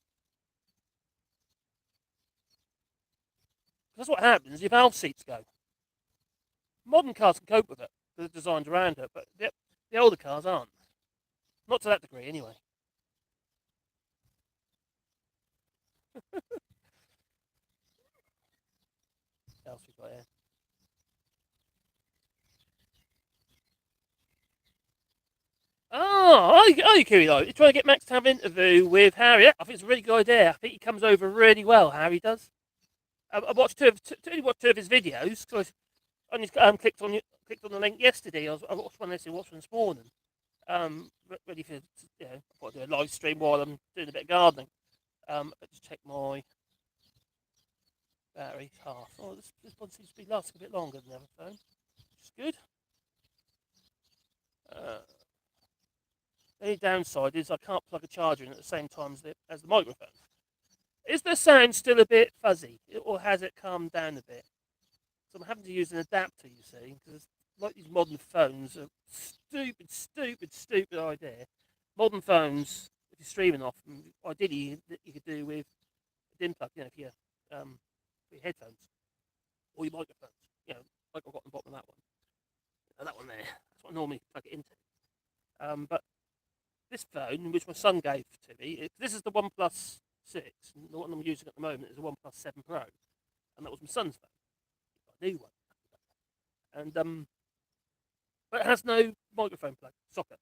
That's what happens. Your valve seats go. Modern cars can cope with it. They're designed around it, but the older cars aren't. Not to that degree, anyway. What else we got here? Oh, Kiwi though. You're trying to get Max to have an interview with Harry. Yeah, I think it's a really good idea. I think he comes over really well. Harry does. I watched only watched two of his videos because I only clicked on the link yesterday. I watched one yesterday, watched one this morning. Ready for I've got to do a live stream while I'm doing a bit of gardening. Let's just check my battery half. Oh, this one seems to be lasting a bit longer than the other phone, which is good. Uh, the only downside is I can't plug a charger in at the same time as the microphone. Is the sound still a bit fuzzy, or has it calmed down a bit? So I'm having to use an adapter, you see, because like these modern phones are stupid idea. Modern phones, if you're streaming off, ideally you could do with a DIN plug, for your headphones or your microphones, like I've got on the bottom of that one. That one there, that's what I normally plug it into. But this phone, which my son gave to me, this is the OnePlus 6, and the one I'm using at the moment is the OnePlus 7 Pro, and that was my son's phone. A new one, and but it has no microphone plug socket,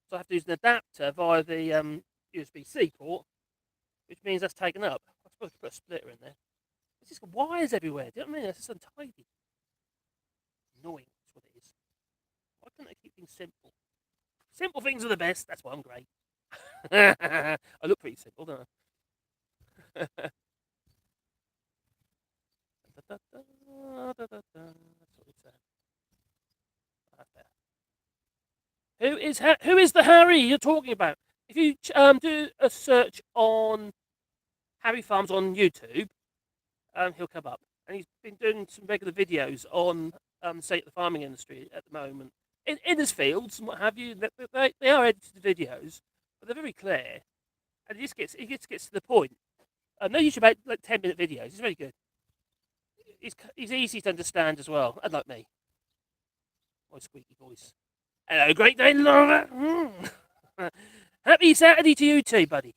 so I have to use an adapter via the USB-C port, which means that's taken up. I suppose I could put a splitter in there. It's just got wires everywhere. Do you know what I mean? It's just untidy. Annoying. That's what it is. Why can't they keep things simple? Simple things are the best. That's why I'm great. I look pretty simple, don't I? That's what it's Who is the Harry you're talking about? If you do a search on Harry Farms on YouTube, he'll come up, and he's been doing some regular videos on say the farming industry at the moment in his fields and what have you. They are edited videos, but they're very clear, and he just gets to the point. They're usually about like 10-minute videos. He's very good. He's easy to understand as well, unlike me, my squeaky voice. Hello, Great Dane Laura. Happy Saturday to you too, buddy.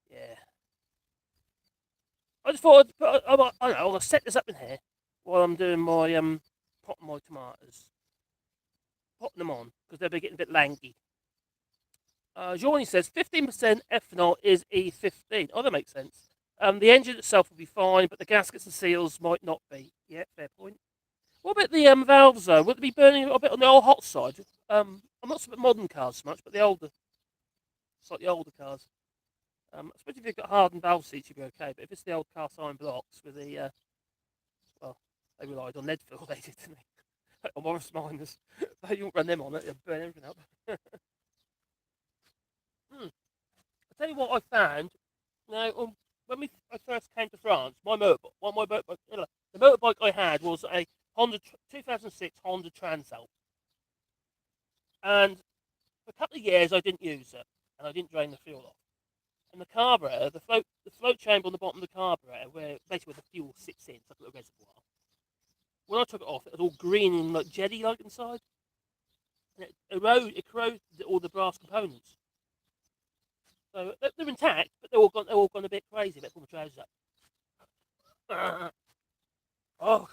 Yeah. I just thought I don't know, I'll set this up in here while I'm doing my potting my tomatoes. Potting them on because they're getting a bit lanky. Johnny says 15% ethanol is E15. Oh, that makes sense. The engine itself will be fine, but the gaskets and seals might not be. Yeah, fair point. What about the valves though? Would it be burning a bit on the old hot side? I'm not so about modern cars so much, but slightly older cars. Especially if you've got hardened valve seats, you'd be okay. But if it's the old cast iron blocks with well, they relied on lead fill, they did, didn't they? Or Morris Miners. They don't run them on it, they'll burn everything up. I'll tell you what I found. Now, when I first came to France, the motorbike I had was a 2006 Honda Transalp. And for a couple of years, I didn't use it, and I didn't drain the fuel off. And the carburetor, the float chamber on the bottom of the carburetor, where the fuel sits in, it's like a little reservoir. When I took it off, it was all green and like jelly-like inside, and it corroded all the brass components. So they're intact, but they're all gone a bit crazy. Let's pull the trousers up. Oh,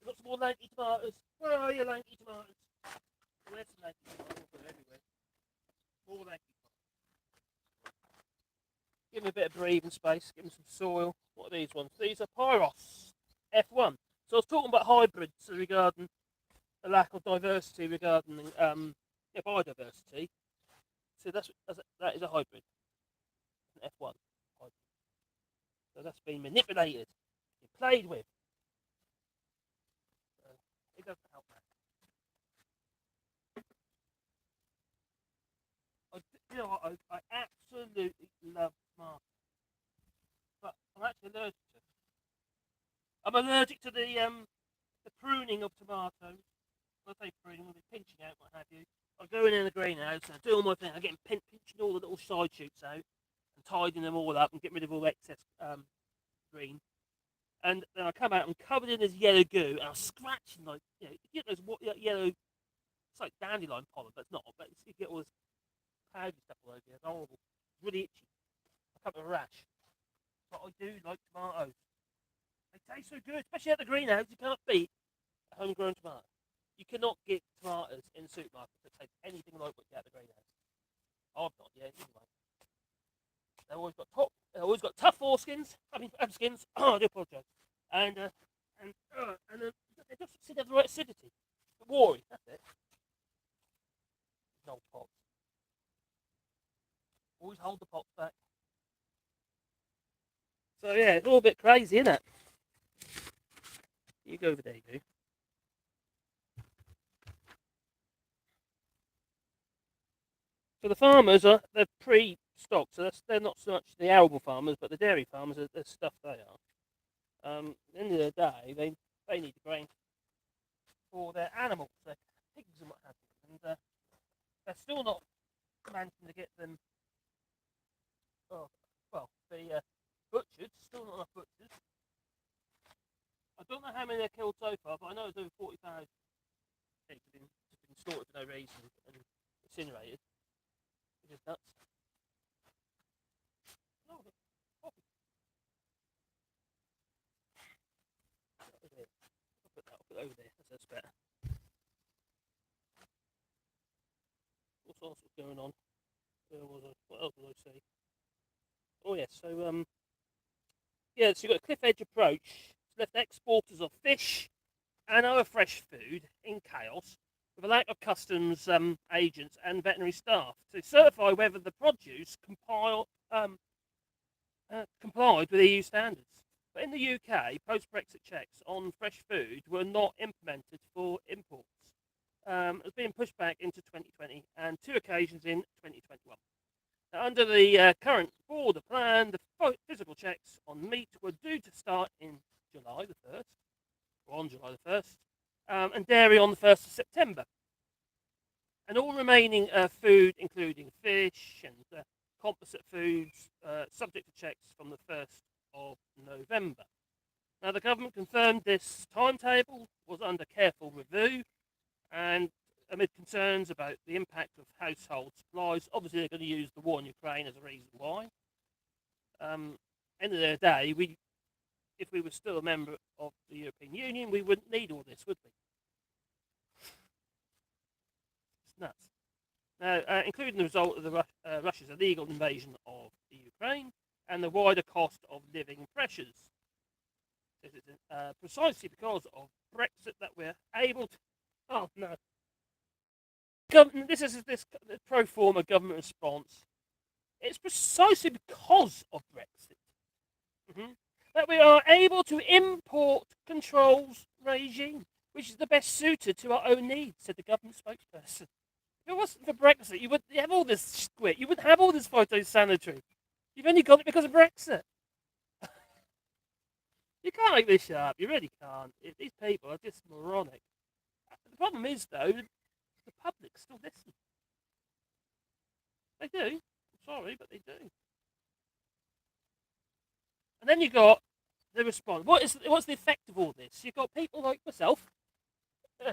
got some more lanky tomatoes. Where are you, lanky tomatoes? Where's some lanky tomatoes? Everywhere. More lanky. Give them a bit of breathing space. Give them some soil. What are these ones? These are Pyros F1. So I was talking about hybrids regarding the lack of diversity regarding biodiversity. So that is a hybrid, an F1 hybrid. So that's been manipulated, played with. It doesn't help that. I absolutely love tomatoes, but I'm actually allergic to them. I'm allergic to the pruning of tomatoes. When I say pruning, when they're pinching out, what have you, I go in the greenhouse and I do all my thing. I get pinching all the little side shoots out and tidying them all up and getting rid of all excess green. And then I come out and covered in this yellow goo, and I'm scratching like you get those yellow. It's like dandelion pollen, but it's not. But you get all this powdery stuff all over you. It's horrible. It's really itchy. I come with a rash. But I do like tomatoes. They taste so good, especially at the greenhouse. You can't beat a homegrown tomato. You cannot get tomatoes in supermarkets that taste anything like what you get at the greenhouse. I've not yet, anyway. They've always got tough foreskins. I mean, skins. Oh, I do apologise. And they just seem to have the right acidity. Watery, that's it. No pots. Always hold the pots back. So yeah, it's all a bit crazy, isn't it? You go over there, you do. So the farmers they're pre-stocked, so they're not so much the arable farmers, but the dairy farmers are the stuff they are. At the end of the day, they need the grain for their animals, their pigs and what have you, and they're still not managing to get them. Oh, well, the butchered, still not enough butchers. I don't know how many they're killed so far, but I know it's over 40,000 pigs have been slaughtered for no reason and incinerated. Which is nuts. No, the coffee. I'll put that over there. That's better. What else was going on? What else was I say? Oh yes, so yeah, so you've got a cliff edge approach. It's left exporters of fish and other fresh food in chaos with a lack of customs agents and veterinary staff to certify whether the produce complied with EU standards. But in the UK, post-Brexit checks on fresh food were not implemented for imports. It was being pushed back into 2020 and 2 occasions in 2021. Now, under the current border plan, the physical checks on meat were due to start in July the 1st, or on July the 1st, and dairy on the 1st of September. And all remaining food, including fish and composite foods, subject to checks from the 1st of November. Now, the government confirmed this timetable was under careful review, and amid concerns about the impact of household supplies, obviously they're going to use the war in Ukraine as a reason why. End of the day, if we were still a member of the European Union, we wouldn't need all this, would we? It's nuts. Now, including the result of Russia's illegal invasion of the Ukraine and the wider cost of living pressures. This is precisely because of Brexit that we're able to. Oh no! This is this pro forma government response. It's precisely because of Brexit that we are able to import controls regime, which is the best suited to our own needs," said the government spokesperson. If it wasn't for Brexit, you wouldn't have all this squid. You wouldn't have all this phytosanitary. You've only got it because of Brexit. You can't make this shit up. You really can't. These people are just moronic. The problem is, though, the public still listen. They do. I'm sorry, but they do. And then you got the response. What's the effect of all this? You've got people like myself who,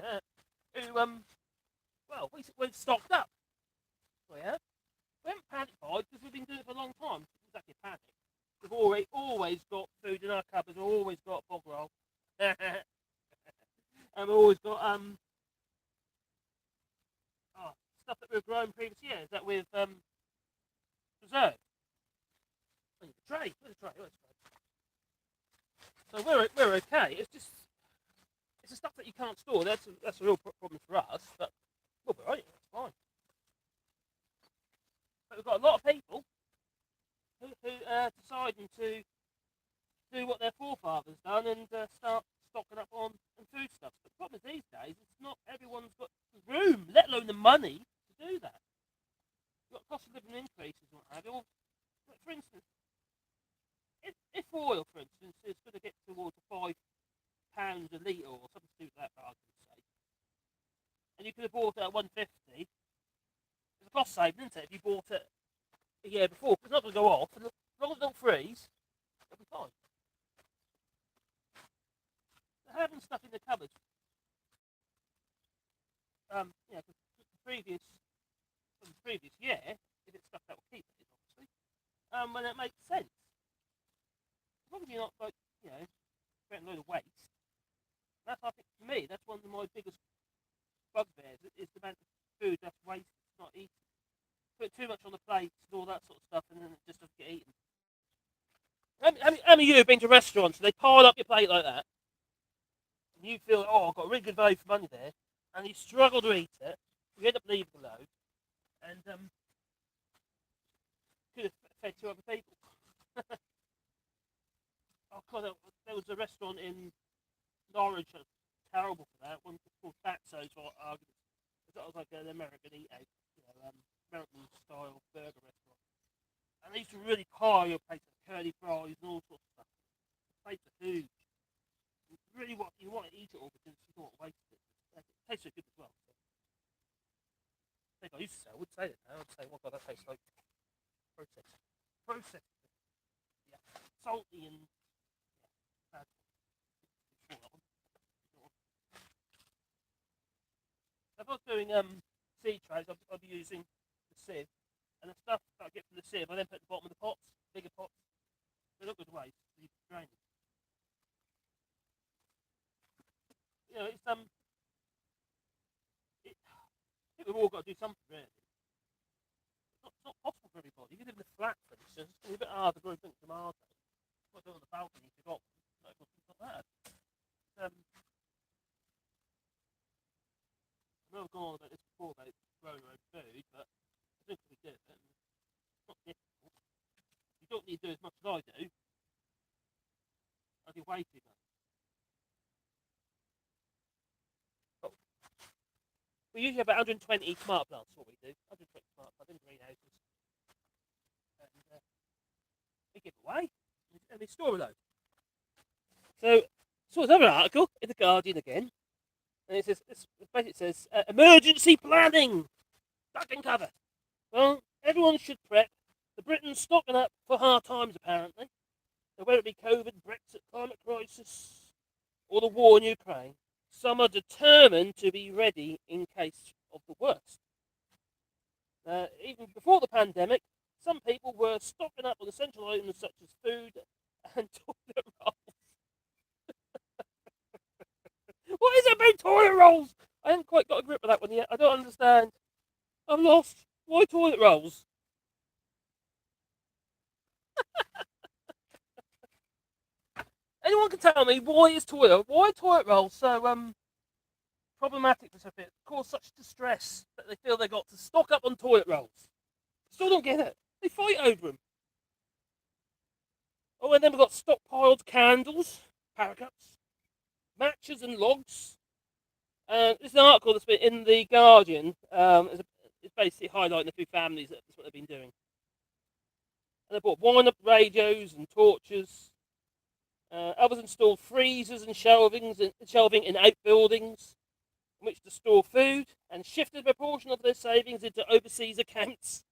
well, we've stocked up. We have. We haven't panicked because we've been doing it for a long time. It's exactly a panic. We've always got food in our cupboards. We've always got bog roll. And we've always got stuff that we've grown previous years that we've preserved. Oh, the tray. Where's the tray? So we're okay. It's the stuff that you can't store. That's a real problem for us. But we'll be right. It's fine. But we've got a lot of people who deciding to do what their forefathers done and start stocking up on foodstuffs. But the problem is these days, it's not everyone's got the room, let alone the money, to do that. You've got cost of living increases and what have you. For instance, if oil, for instance, is going to get towards £5 a litre or something to do with that, for argument's sake, you have bought it at 150, it's a cost saving, isn't it? If you bought it a year before, because it's not going to go off, and as long as it don't freeze, it'll be fine. Having stuff in the cupboard, because from the previous year, if it's stuff that will keep it, obviously, when it makes sense. As long as you're not like, creating a load of waste. That's, I think, for me, that's one of my biggest bugbears is the amount of food that's wasted, not eaten. Put too much on the plates and all that sort of stuff, and then it just doesn't get eaten. How many of you have been to restaurants and they pile up your plate like that? And you feel, oh, I've got a really good value for money there, and you struggle to eat it, you end up leaving a load, and could have fed 2 other people. Oh God, there was a restaurant in Norwich that was terrible for that. One called Fatso's for arguments. That was like an American eat-out, American style burger restaurant. And they used to really pile your plates of curly fries and all sorts of stuff. The plates are huge. You really want to eat it all because you don't want to waste it. It tastes so good as well. So. I think I used to say, I would say it now. I'd say, well, God, that tastes like processed. Yeah, salty and bad. If I was doing seed trays, I'd be using the sieve, and the stuff that I get from the sieve, I then put at the bottom of the pots, bigger pots. They're not good waste. You can drain them. It's I think we've all got to do something really. It's not possible for everybody. If you live in a flat, for instance, it's going to be a bit hard to grow things tomatoes. What do on the balcony if you've got things like that. I know I've gone on about this before about growing your own food, but I think we do it. It's not difficult. You don't need to do as much as I do. I do way too much. Oh. We usually have about 120 tomato plants, what we do. 120 tomato plants in greenhouses. And we give away. And we store a load. So, saw another article in The Guardian again. And it basically says, emergency planning, duck and cover. Well, everyone should prep. The Britain's stocking up for hard times, apparently. So whether it be COVID, Brexit, climate crisis, or the war in Ukraine, some are determined to be ready in case of the worst. Even before the pandemic, some people were stocking up on essential items such as food and toilet rolls. What is it about toilet rolls? I haven't quite got a grip of that one yet. I don't understand. I'm lost. Why toilet rolls? Anyone can tell me why toilet rolls so problematic for some people, cause such distress that they feel they got to stock up on toilet rolls? Still don't get it. They fight over them. Oh, and then we've got stockpiled candles, paraquats, matches and logs. This is an article that's been in The Guardian. It's basically highlighting a few families that's what they've been doing. And they bought wind-up radios and torches. Others installed freezers and shelving in outbuildings in which to store food and shifted a proportion of their savings into overseas accounts.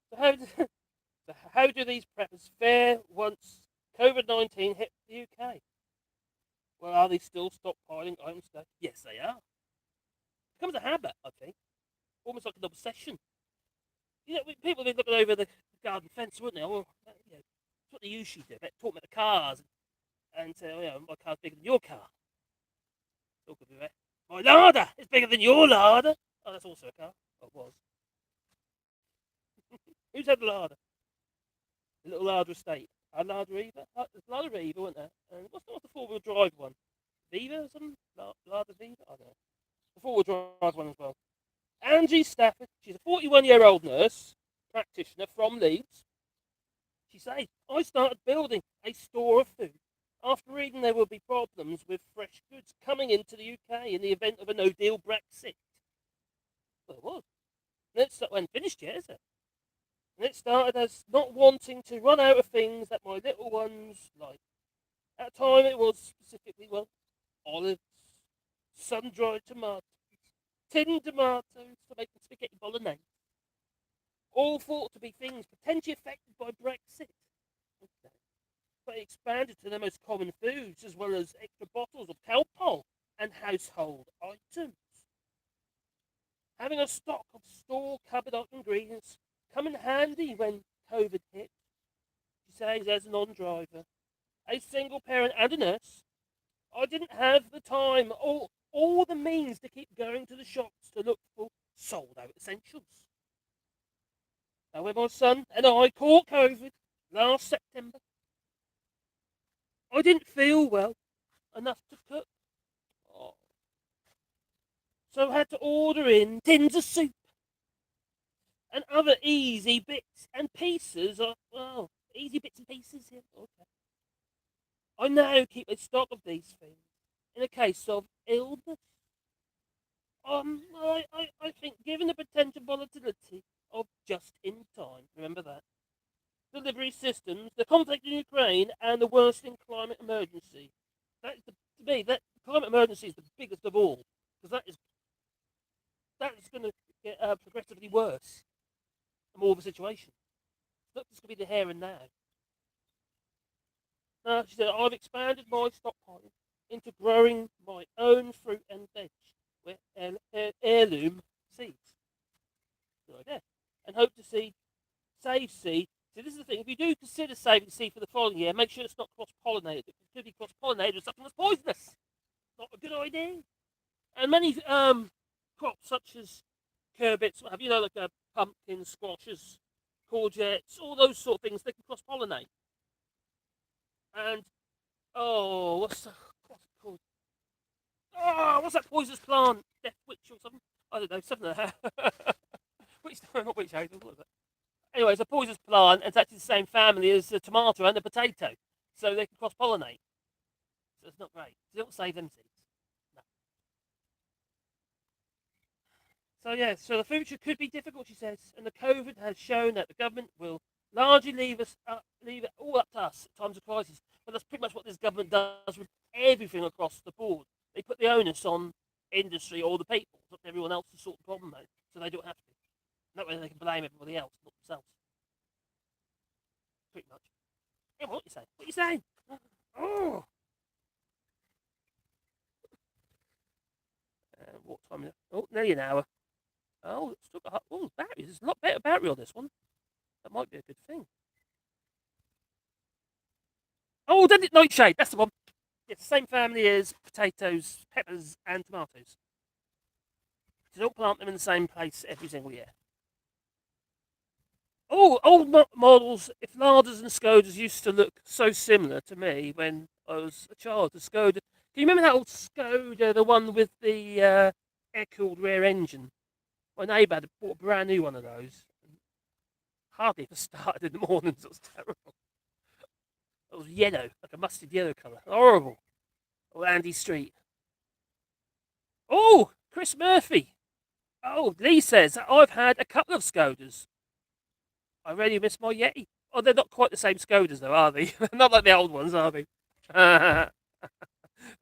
So how do these preppers fare once COVID-19 hit the UK? Well, are they still stockpiling items today? Yes, they are. It becomes a habit, I think. Almost like an obsession. People have been looking over the garden fence, wouldn't they? Well, that's what they usually do. They're talking about the cars and say, my car's bigger than your car. Talk about my larder is bigger than your larder. Oh, that's also a car. Oh, it was. Who's had the larder? The little larder estate. A larder Eva? There's larder Eva, wasn't there? And what's the 4-wheel drive one? Viva or something? Larder Viva? I don't know. The 4-wheel drive one as well. Angie Stafford, she's a 41-year-old nurse practitioner from Leeds. She says, I started building a store of food after reading there will be problems with fresh goods coming into the UK in the event of a no-deal Brexit. Well, it was. And it wasn't finished yet, is it? And it started as not wanting to run out of things that my little ones like. At the time, it was specifically, olives, sun-dried tomatoes, tinned tomatoes to make spaghetti bolognese, all thought to be things potentially affected by Brexit. Okay. But it expanded to the most common foods as well as extra bottles of Calpol and household items. Having a stock of store cupboard ingredients come in handy when COVID hit. She says as a non-driver, a single parent and a nurse, I didn't have the time or all the means to keep going to the shops to look for sold out essentials. Now, when my son and I caught COVID last September, I didn't feel well enough to cook. Oh. So I had to order in tins of soup and other easy bits and pieces of, well, easy bits and pieces here. Okay. I now keep a stock of these things in a case of illness. I think given the potential volatility of just in time, remember that, delivery systems, the conflict in Ukraine, and the worsening climate emergency. To me, that climate emergency is the biggest of all because that is going to get progressively worse and more of a situation. It's not just going to be the here and now. She said, I've expanded my stockpile into growing my own fruit and veg with heirloom seeds. Good idea. And hope to save seed. So this is the thing. If you do consider saving seed for the following year, make sure it's not cross-pollinated. It could be cross-pollinated with something that's poisonous. Not a good idea. And many crops such as curbits, what have you, like pumpkins, squashes, courgettes, all those sort of things, they can cross-pollinate. And what's it called? Oh, what's that poisonous plant? Death witch or something? I don't know, something like that. Not witch hazel, what is it? Anyway, it's a poisonous plant. It's actually the same family as the tomato and the potato, so they can cross-pollinate. So it's not great. They don't save them seeds. No. So yeah, so the future could be difficult, she says, and the COVID has shown that the government will largely leave it all up to us at times of crisis. But that's pretty much what this government does with everything across the board. They put the onus on industry or the people. It's not everyone else to sort the problem out, so they don't have to. That way they can blame everybody else, not themselves. Pretty much. Yeah, what are you saying? What are you saying? Oh! What time is it? Oh, nearly an hour. Oh, it's still got batteries. There's a lot better battery on this one. That might be a good thing. Oh, nightshade. That's the one. It's the same family as potatoes, peppers, and tomatoes. So don't plant them in the same place every single year. Oh, old models. If larders and Scodas used to look so similar to me when I was a child, the Skoda. Can you remember that old Skoda, the one with the air-cooled rear engine? My neighbour had bought a brand new one of those. Hardly ever started in the mornings. It was terrible. It was yellow, like a mustard yellow colour. Horrible. Or Andy Street. Oh, Chris Murphy. Oh, Lee says, I've had a couple of Skodas. I really miss my Yeti. Oh, they're not quite the same Skodas, though, are they? Not like the old ones, are they? They're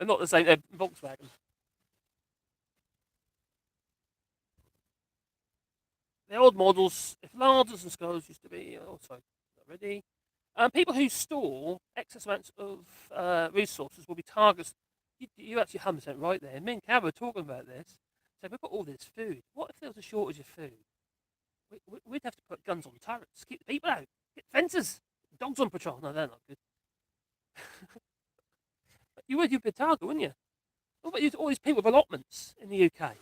not the same. They're Volkswagen. The old models, if larders and Skodas used to be, sorry, not ready. People who store excess amounts of resources will be targets. You actually 100% right there. Me and Cav were talking about this. So we've got all this food. What if there was a shortage of food? We'd have to put guns on turrets, keep the people out, get fences, dogs on patrol. No, they're not good. You'd be a target, wouldn't you? What about all these people with allotments in the UK?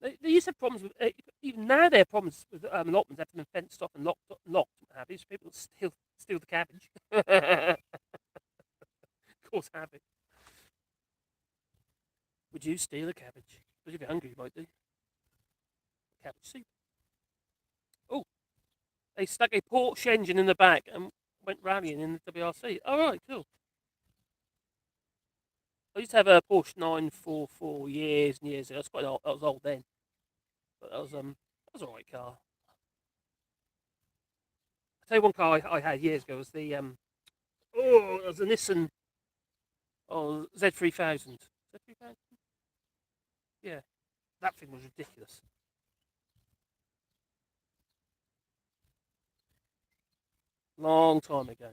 They used to have problems with, even now they have problems with allotments, having them fenced off and locked. These people steal the cabbage. Cause havoc. Would you steal a cabbage? Because if you're hungry, you might do. Cabbage soup. Oh, they stuck a Porsche engine in the back and went rallying in the WRC. All right, cool. I used to have a Porsche 944 years and years ago. That's quite old. That was old then, but that was an alright car. I tell you, one car I had years ago was the it was a Nissan Z3000. Z3000. Yeah, that thing was ridiculous. Long time ago.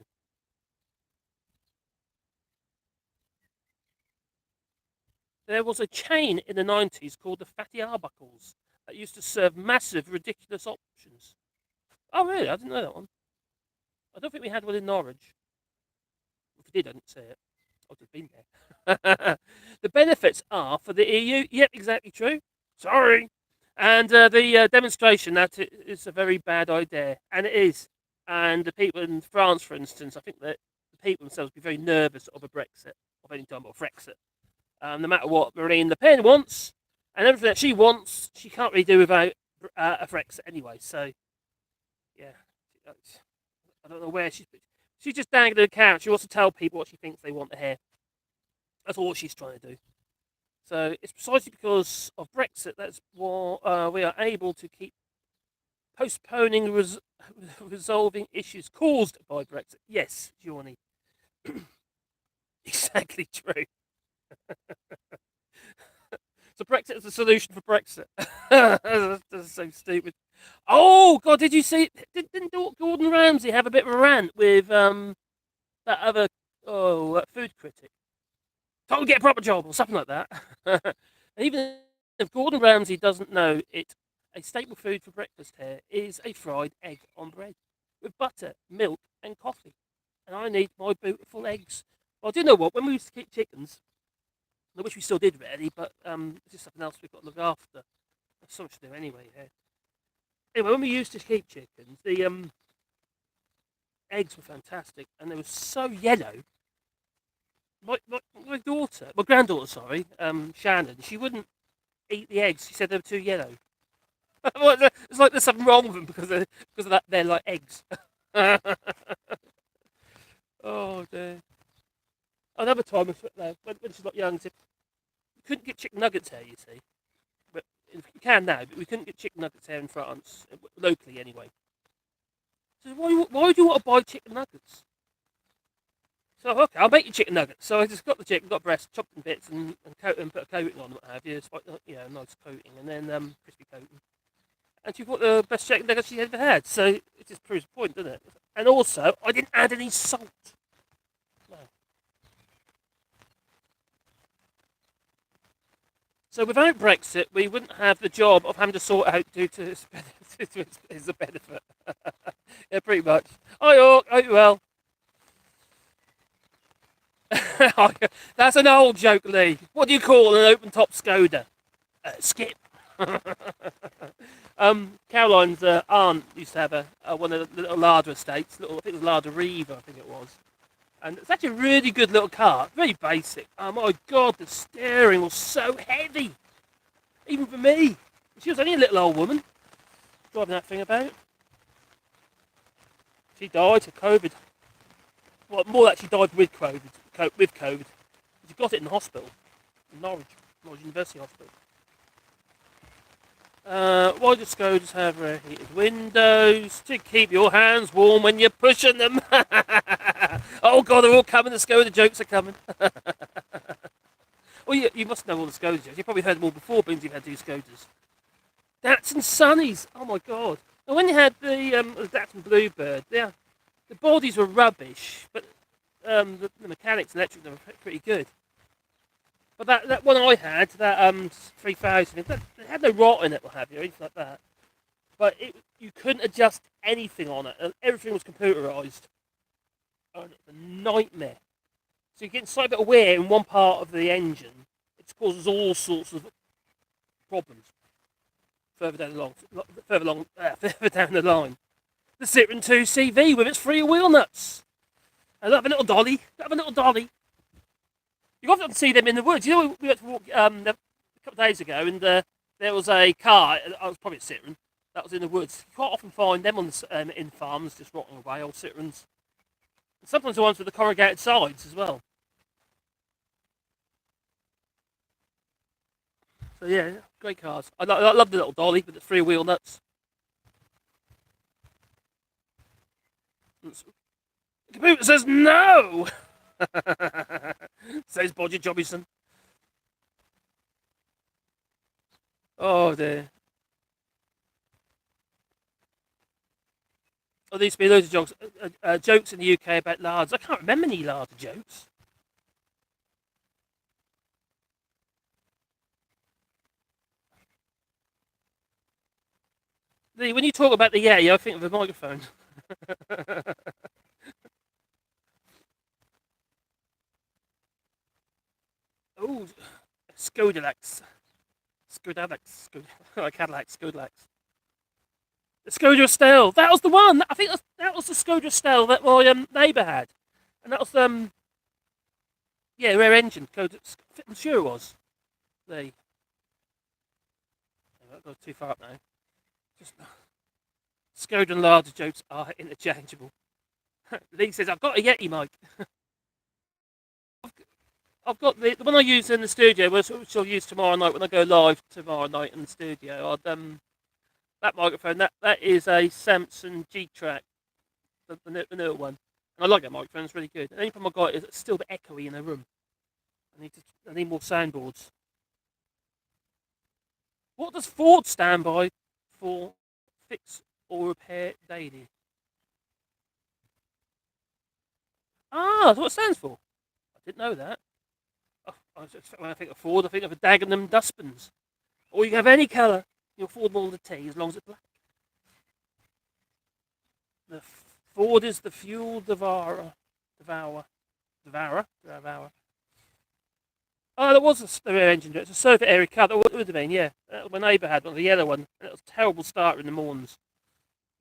There was a chain in the 90s called the Fatty Arbuckles that used to serve massive, ridiculous options. Oh, really? I didn't know that one. I don't think we had one in Norwich. If we did, I didn't see it. I've just been there. The benefits are for the EU. Yep, exactly true. Sorry. And the demonstration that it is a very bad idea, and it is. And the people in France, for instance, I think that the people themselves would be very nervous of a Brexit, of any time, or Frexit. No matter what Marine Le Pen wants, and everything that she wants, she can't really do without a Frexit anyway. So, yeah, I don't know where she's just dangling a carrot. She wants to tell people what she thinks they want to hear. That's all she's trying to do. So it's precisely because of Brexit that's what we are able to keep postponing resolving issues caused by Brexit. Yes, Johnny, exactly true. So Brexit is the solution for Brexit. That's so stupid. Oh God, did you see? Didn't Gordon Ramsay have a bit of a rant with that other food critic? Can't get a proper job or something like that. Even if Gordon Ramsay doesn't know it, a staple food for breakfast here is a fried egg on bread with butter, milk, and coffee. And I need my beautiful eggs. Well, do you know what? When we used to keep chickens, I wish we still did really, but it's just something else we've got to look after. There's so much to do anyway here. Anyway, when we used to keep chickens, the eggs were fantastic, and they were so yellow. My daughter, my granddaughter, sorry, Shannon, she wouldn't eat the eggs. She said they were too yellow. It's like there's something wrong with them because of that. They're like eggs. Oh dear. Another time, when she's not young, we couldn't get chicken nuggets here. You see, but you can now. But we couldn't get chicken nuggets here in France, locally anyway. So why do you want to buy chicken nuggets? So okay, I'll make you chicken nuggets. So I just got the chicken, got breast, chopped in bits, and put a coating on, what have you. It's like, nice coating, and then crispy coating. And she bought the best chicken nuggets she ever had. So it just proves the point, doesn't it? And also, I didn't add any salt. No. So without Brexit, we wouldn't have the job of having to sort out due to his benefit. Yeah, pretty much. Hi, York. Hope you well. That's an old joke, Lee. What do you call an open-top Skoda? Skip. Caroline's aunt used to have one of the little Larder estates. I think it was Larder Reeve, I think it was. And it's actually a really good little car. Very basic. Oh my God, the steering was so heavy. Even for me. She was only a little old woman driving that thing about. She died of COVID. Well, more like she died with COVID. She got it in the hospital. In Norwich University Hospital. Why do Skodas have heated windows? To keep your hands warm when you're pushing them. Oh God, they're all coming. The Skoda jokes are coming. Well, you must know all the Skoda jokes. You've probably heard them all before, because you've had two Skodas. Datsun Sunnies. Oh my God. And when you had the Datsun Bluebird, the bodies were rubbish, but the mechanics and electric were pretty good. But that one I had, that 3000, it had no rot in it, what have you, or anything like that. But you couldn't adjust anything on it. Everything was computerised. And it's a nightmare. So you get a slight bit of wear in one part of the engine. It causes all sorts of problems further down the line. The Citroen 2CV with its free wheel nuts. I love a little dolly. You often see them in the woods. You know, we went to walk a couple of days ago, and there was a car. It was probably a Citroen that was in the woods. You quite often find them in farms, just rotting away, old Citroens. And sometimes the ones with the corrugated sides as well. So yeah, great cars. I love the little dolly with the free wheel nuts. The computer says no. Says Bodger Jobison. Oh dear. Oh, there used to be loads of jokes in the UK about lards. I can't remember any larder jokes. When you talk about the Yeti, I think of a microphone. Oh, Skodalax. Skodalax. Cadillac, Skodalax. The Skoda Estelle. That was the one. I think that was the Skoda Estelle that my neighbour had. And that was, yeah, rear engine. I'm sure it was. They. That goes too far up now. Just Skoda and larder jokes are interchangeable. Lee says, I've got a Yeti mic. I've got the one I use in the studio, which I'll use tomorrow night when I go live tomorrow night in the studio. That microphone, that is a Samson G-Track, the newer one. And I like that microphone, it's really good. The only problem I got is it's still a bit echoey in the room. I need more soundboards. What does Ford stand by for fix or repair daily? Ah, that's what it stands for. I didn't know that. Oh, when I think of Ford, I think of a Dagenham dustbins. Or you can have any colour. You'll afford more the tea as long as it's black. The Ford is the fuel devourer. Oh, there was a rear engine. It's a sofa area car. That would have been, yeah. My neighbour had one, the yellow one, and it was a terrible starter in the mornings.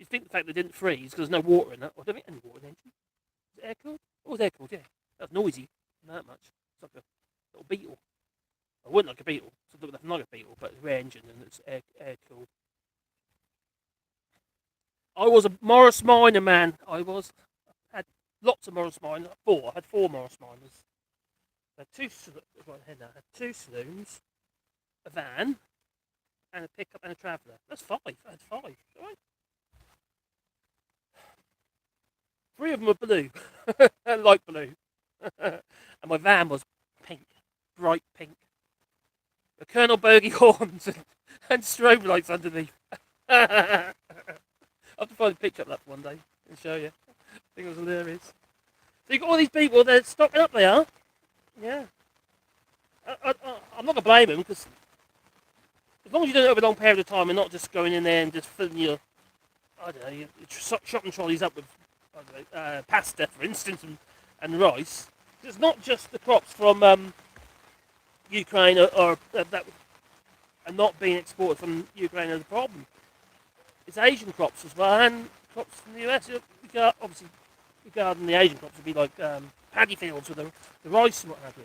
You'd think the fact they didn't freeze because there's no water in it. I don't think any water in the engine. Is it air cooled? Oh, it's air cooled, yeah. That's noisy. Not that much. It's like a little beetle. I wouldn't like a beetle. It looked nothing like a beetle, but it's a rear engine and it's air cooled. I was a Morris Minor man. I had lots of Morris Minors. I had four Morris Minors. I had I had two saloons, a van, and a pickup and a traveller. That's five. I had five. Right. Three of them were blue, light blue, and my van was pink, bright pink. The Colonel Bogey horns and strobe lights underneath. I'll have to find a picture of that for one day and show you. I think it was hilarious. So you've got all these people, they're stocking up, they are. Yeah. I'm not going to blame them, because as long as you do it over a long period of time and not just going in there and just filling your, I don't know, your shopping trolleys up with, I don't know, pasta, for instance, and rice. It's not just the crops from Ukraine or that are not being exported from Ukraine are the problem. It's Asian crops as well, and crops from the US. Obviously, regarding the Asian crops would be like paddy fields with the rice and what have you.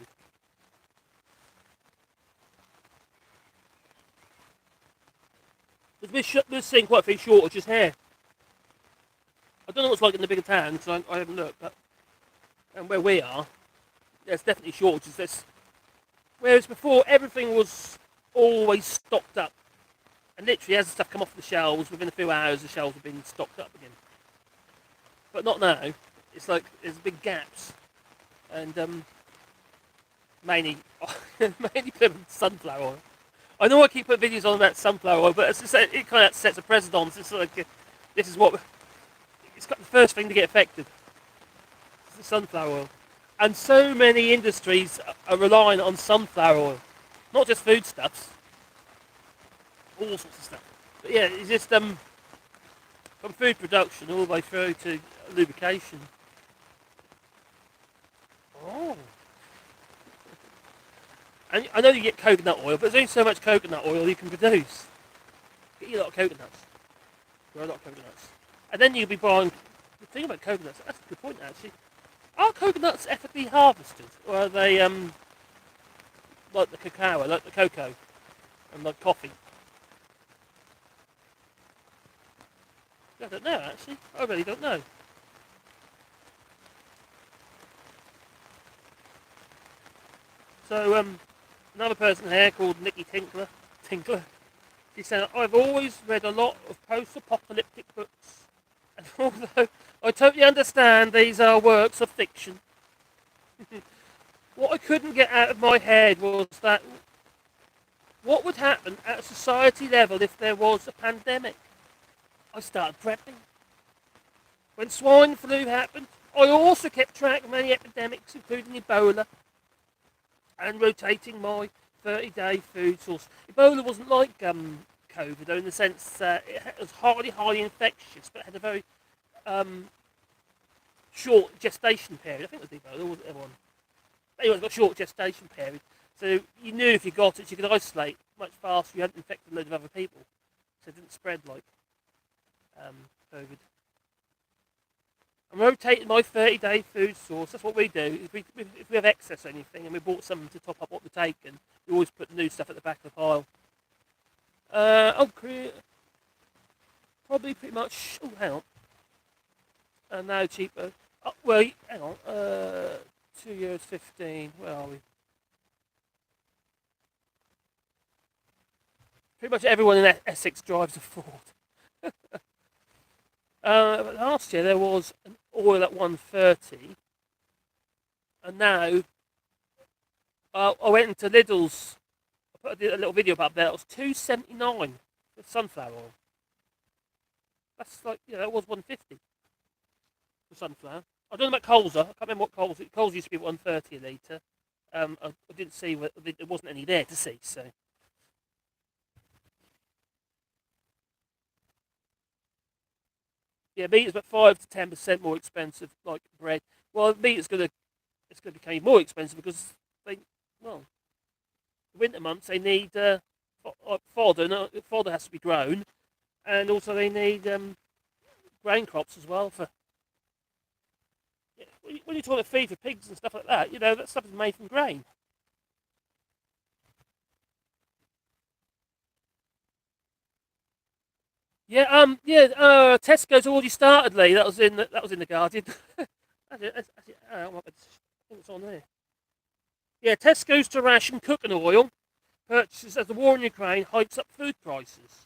We're seeing quite a few shortages here. I don't know what it's like in the bigger towns, because I haven't looked, but and where we are, there's definitely shortages. Whereas before, everything was always stocked up. And literally, as the stuff come off the shelves, within a few hours, the shelves have been stocked up again. But not now. It's like there's big gaps. And mainly sunflower oil. I know I keep putting videos on about sunflower oil, but it kind of sets a precedent. It's like, this is what... It's the first thing to get affected. It's the sunflower oil. And so many industries are relying on sunflower oil. Not just foodstuffs. All sorts of stuff. But yeah, it's just from food production all the way through to lubrication. Oh. And I know you get coconut oil, but there's only so much coconut oil you can produce. Get you a lot of coconuts. Grow a lot of coconuts. And then you'll be buying... The thing about coconuts, that's a good point actually. Are coconuts ethically harvested? Or are they like the cacao, like the cocoa, and like coffee? I don't know actually. I really don't know. So another person here called Nikki Tinkler. She said, I've always read a lot of post-apocalyptic books, and although I totally understand these are works of fiction, what I couldn't get out of my head was that What would happen at a society level if there was a pandemic? I started prepping. When swine flu happened, I also kept track of many epidemics, including Ebola, and rotating my 30-day food source. Ebola wasn't like COVID, though, in the sense that it was highly infectious, but had a very um, short gestation period. I think it was Ebola, wasn't it, one? Anyway, it's got a short gestation period. So you knew if you got it, you could isolate much faster. You hadn't infected a load of other people. So it didn't spread like COVID. I'm rotating my 30-day food source. That's what we do. If we have excess or anything and we bought something to top up what we're taking, we always put new stuff at the back of the pile. Probably pretty much. Oh, hang on. No, cheaper. Oh, well, hang on. 2 years 15. Where are we? Pretty much everyone in Essex drives a Ford. But last year there was an oil at 130, and now I went into Lidl's. I put a little video about that. It was 2.79 for sunflower oil. That's like, that was 150 for sunflower. I don't know about Colza. I can't remember what Coles. Coles used to be 130 a litre. I didn't see. There wasn't any there to see. So. Yeah, meat is about 5 to 10% more expensive, like bread. Well, meat is gonna become more expensive because the winter months they need fodder. No, fodder has to be grown, and also they need grain crops as well for. Yeah, when you talk about feed for pigs and stuff like that, that stuff is made from grain. Tesco's already started, Lee. That was in the Guardian. I think it's on there. Yeah, Tesco's to ration cooking oil purchases as the war in Ukraine hikes up food prices.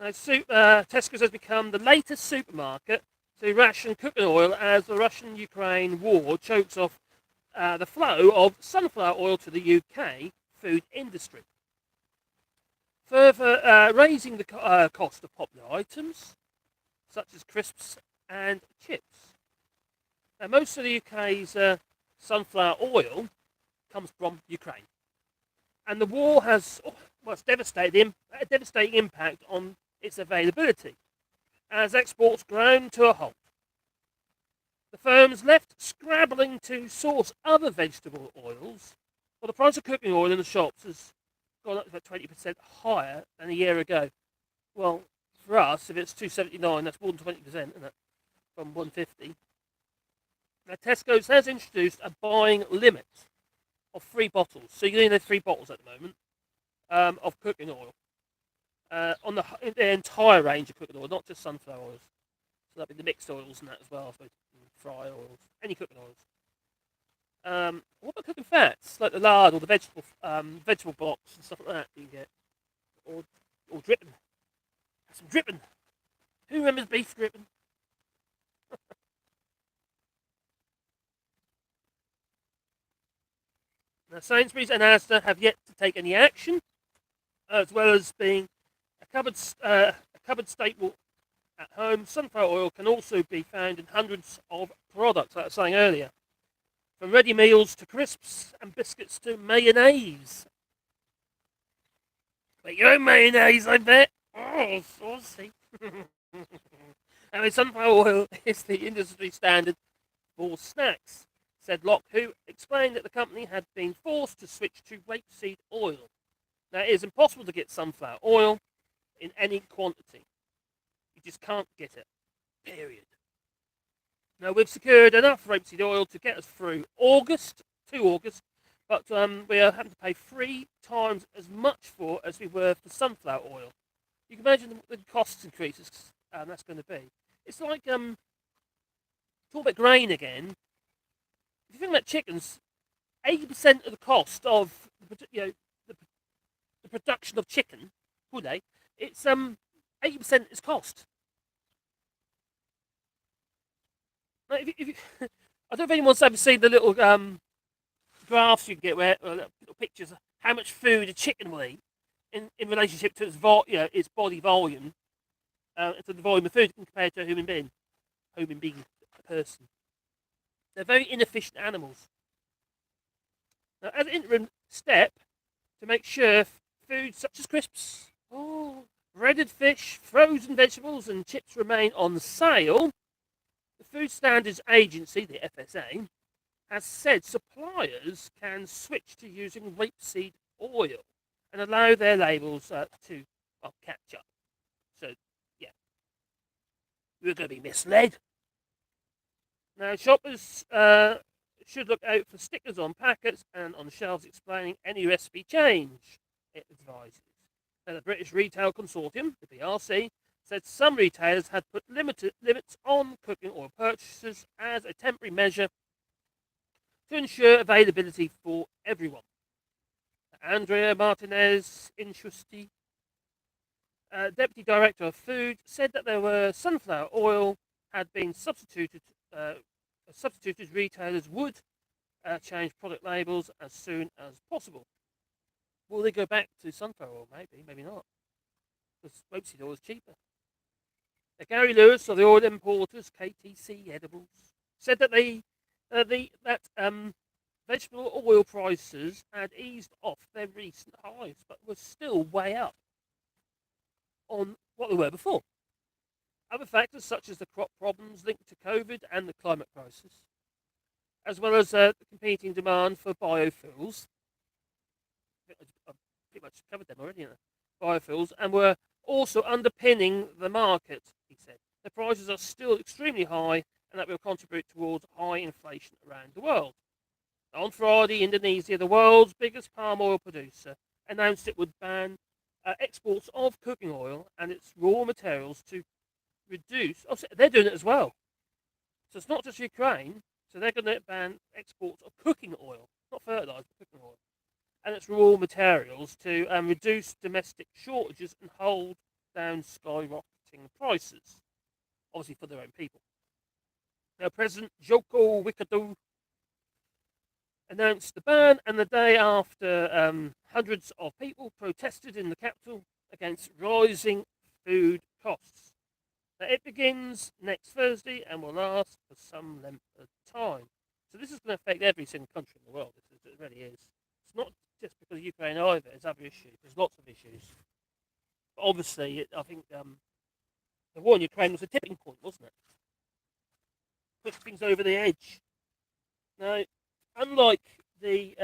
Now, Tesco's has become the latest supermarket to ration cooking oil as the Russian-Ukraine war chokes off the flow of sunflower oil to the UK food industry. Further raising the cost of popular items, such as crisps and chips. Now, most of the UK's sunflower oil comes from Ukraine. And the war has a devastating impact on its availability, as exports ground to a halt. The firm's left scrabbling to source other vegetable oils, while the price of cooking oil in the shops has gone up to about 20% higher than a year ago. Well, for us, if it's 2.79, that's more than 20%, isn't it? From 150. Now, Tesco's has introduced a buying limit of 3 bottles. So you only have 3 bottles at the moment of cooking oil on the entire range of cooking oil, not just sunflower oils. So that'd be the mixed oils and that as well, I suppose, fry oils, any cooking oils. What about cooking fats, like the lard or the vegetable blocks and stuff like that you can get, or dripping? Some dripping. Who remembers beef dripping? Now, Sainsbury's and Asda have yet to take any action, as well as being a cupboard staple at home. Sunflower oil can also be found in hundreds of products, like I was saying earlier, from ready meals to crisps and biscuits to mayonnaise. But your own mayonnaise, I bet. Oh, saucy. I mean, sunflower oil is the industry standard for snacks, said Locke, who explained that the company had been forced to switch to rapeseed oil. Now, it is impossible to get sunflower oil in any quantity. You just can't get it. Period. Now, we've secured enough rapeseed oil to get us through August, but we are having to pay 3 times as much for as we were for sunflower oil. You can imagine the cost increases that's going to be. It's like, talk about grain again. If you think about chickens, 80% of the cost of the production of chicken, it's 80% is cost. Now, I don't know if anyone's ever seen the little graphs you can get where little pictures of how much food a chicken will eat. in relationship to its body volume, to the volume of food compared to a human being, a person. They're very inefficient animals. Now, as an interim step to make sure foods such as crisps, breaded fish, frozen vegetables, and chips remain on sale, the Food Standards Agency, the FSA, has said suppliers can switch to using rapeseed oil and allow their labels to catch up. So, yeah, we're going to be misled. Now, shoppers should look out for stickers on packets and on shelves explaining any recipe change, it advises. Now, the British Retail Consortium, the BRC, said some retailers had put limits on cooking oil purchases as a temporary measure to ensure availability for everyone. Andrea Martinez Inchusti, Deputy Director of Food, said that there were sunflower oil had been substituted. Retailers would change product labels as soon as possible. Will they go back to sunflower oil? Maybe not. Because rapeseed oil is cheaper. Gary Lewis of the Oil Importers KTC Edibles said that vegetable oil prices had eased off their recent highs, but were still way up on what they were before. Other factors such as the crop problems linked to COVID and the climate crisis, as well as the competing demand for biofuels, I've pretty much covered them already, biofuels, and were also underpinning the market, he said. The prices are still extremely high and that will contribute towards high inflation around the world. On Friday, Indonesia, the world's biggest palm oil producer, announced it would ban exports of cooking oil and its raw materials to reduce. Oh, so they're doing it as well. So it's not just Ukraine. So they're going to ban exports of cooking oil, not fertilizer, but cooking oil, and its raw materials to reduce domestic shortages and hold down skyrocketing prices, obviously for their own people. Now, President Joko Widodo announced the ban, and the day after, hundreds of people protested in the capital against rising food costs. Now, it begins next Thursday and will last for some length of time. So this is going to affect every single country in the world. It really is. It's not just because of Ukraine either. There's other issues. There's lots of issues. But obviously, I think the war in Ukraine was a tipping point, wasn't it? Put things over the edge. Now, unlike the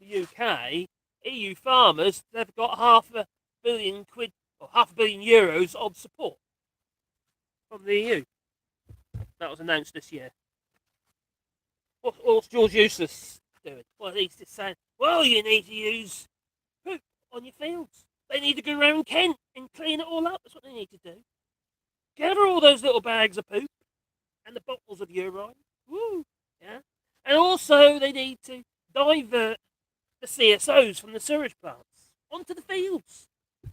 UK, EU farmers, they've got £500 million or £500 million euros of support from the EU. That was announced this year. What's George Eustace doing? Well, he's just saying, well, you need to use poop on your fields. They need to go around Kent and clean it all up. That's what they need to do. Gather all those little bags of poop and the bottles of urine. Woo! Yeah. And also, they need to divert the CSOs from the sewage plants onto the fields.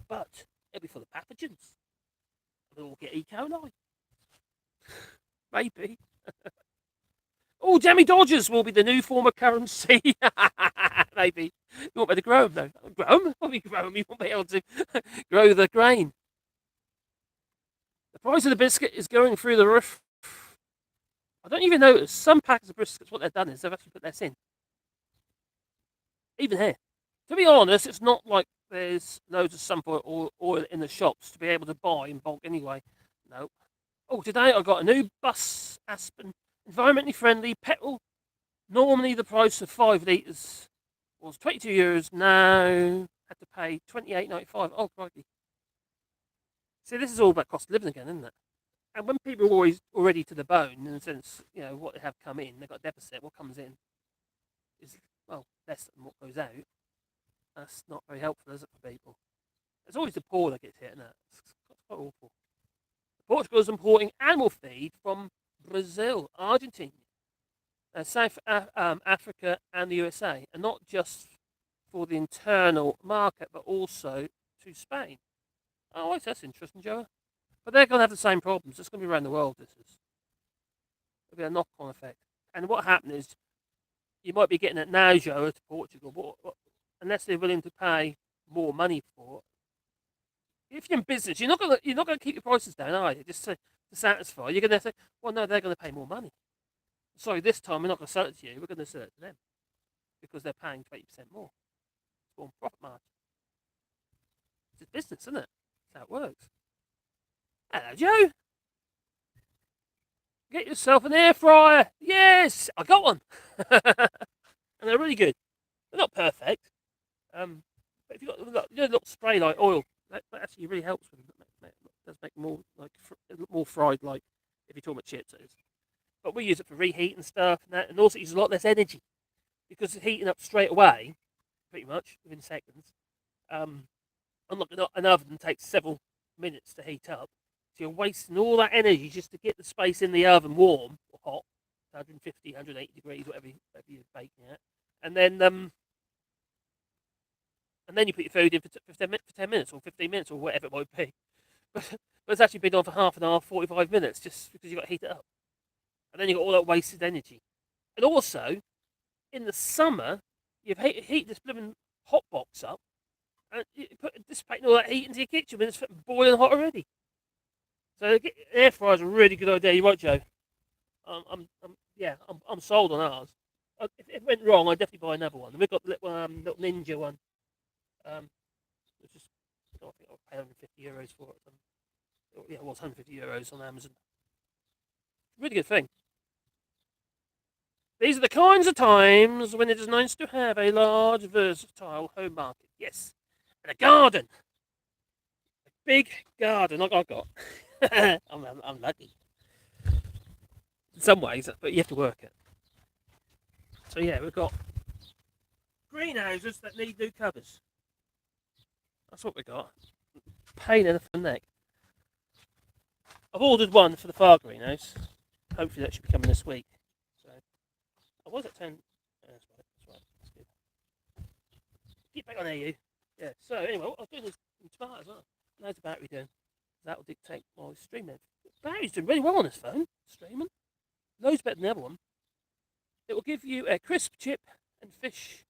But it'll be full of pathogens. They'll all get E. coli. Maybe. Oh, Jammy Dodgers will be the new form of currency. Maybe. You won't be able to grow them, though. Grow them? What do you grow them? You won't be able to grow the grain. The price of the biscuit is going through the roof. I don't even notice. Some packets of biscuits, what they've done is they've actually put less in. Even here. To be honest, it's not like there's loads of sunflower oil in the shops to be able to buy in bulk anyway. No. Oh, today I got a new Bus Aspen environmentally friendly petrol. Normally the price of 5 litres was €22. Now had to pay $28.95. Oh, crikey. See, this is all about cost of living again, isn't it? And when people are already to the bone, in the sense, what they have come in, they've got a deficit, what comes in is, less than what goes out. That's not very helpful, is it, for people? It's always the poor that gets hit, isn't it? It's quite awful. Portugal is importing animal feed from Brazil, Argentina, South Africa, and the USA, and not just for the internal market, but also to Spain. Oh, that's interesting, Joe. But they're going to have the same problems. It's going to be around the world, this is. It'll be a knock-on effect. And what happened is, you might be getting it now, Joe, to Portugal, but unless they're willing to pay more money for. If you're in business, you're not gonna keep your prices down, are you? Just to satisfy. You're gonna say, well, no, they're gonna pay more money. Sorry, this time we're not gonna sell it to you. We're gonna sell it to them because they're paying 20% more. It's more profit margin. It's business, isn't it? That's how it works. Hello, Joe. Get yourself an air fryer. Yes, I got one, and they're really good. They're not perfect, but if you've got a little spray like oil, that actually really helps with them. It does make more like more fried, like if you're talking about chips. It is. But we use it for reheat and stuff, and also it uses a lot less energy because it's heating up straight away, pretty much within seconds. Unlike an oven takes several minutes to heat up, so you're wasting all that energy just to get the space in the oven warm or hot, 150, 180 degrees, whatever you're baking at, and then you put your food in for 10 minutes or 15 minutes or whatever it might be. But it's actually been on for half an hour, 45 minutes, just because you've got to heat it up. And then you've got all that wasted energy. And also, in the summer, you've heat this blooming hot box up, and you put dissipating all that heat into your kitchen when it's boiling hot already. So air fryer's a really good idea. You're right, Joe. I'm sold on ours. If it went wrong, I'd definitely buy another one. And we've got the little Ninja one. Which is, I think I'll pay 150 euros for it. Yeah, it was 150 euros on Amazon. Really good thing. These are the kinds of times when it is nice to have a large, versatile home market. Yes, and a garden, a big garden like I've got. I'm lucky in some ways, but you have to work it. So yeah, we've got greenhouses that need new covers. That's what we got. Pain in the neck. I've ordered one for the far greenhouse. Hopefully that should be coming this week. So I was at 10. That's right. That's good. Get back on AU. Yeah. So anyway, what I was doing is smart as well. How's the battery doing? That will dictate my streaming. The battery's doing really well on this phone. Streaming. Loads better than the other one. It will give you a crisp chip and fish.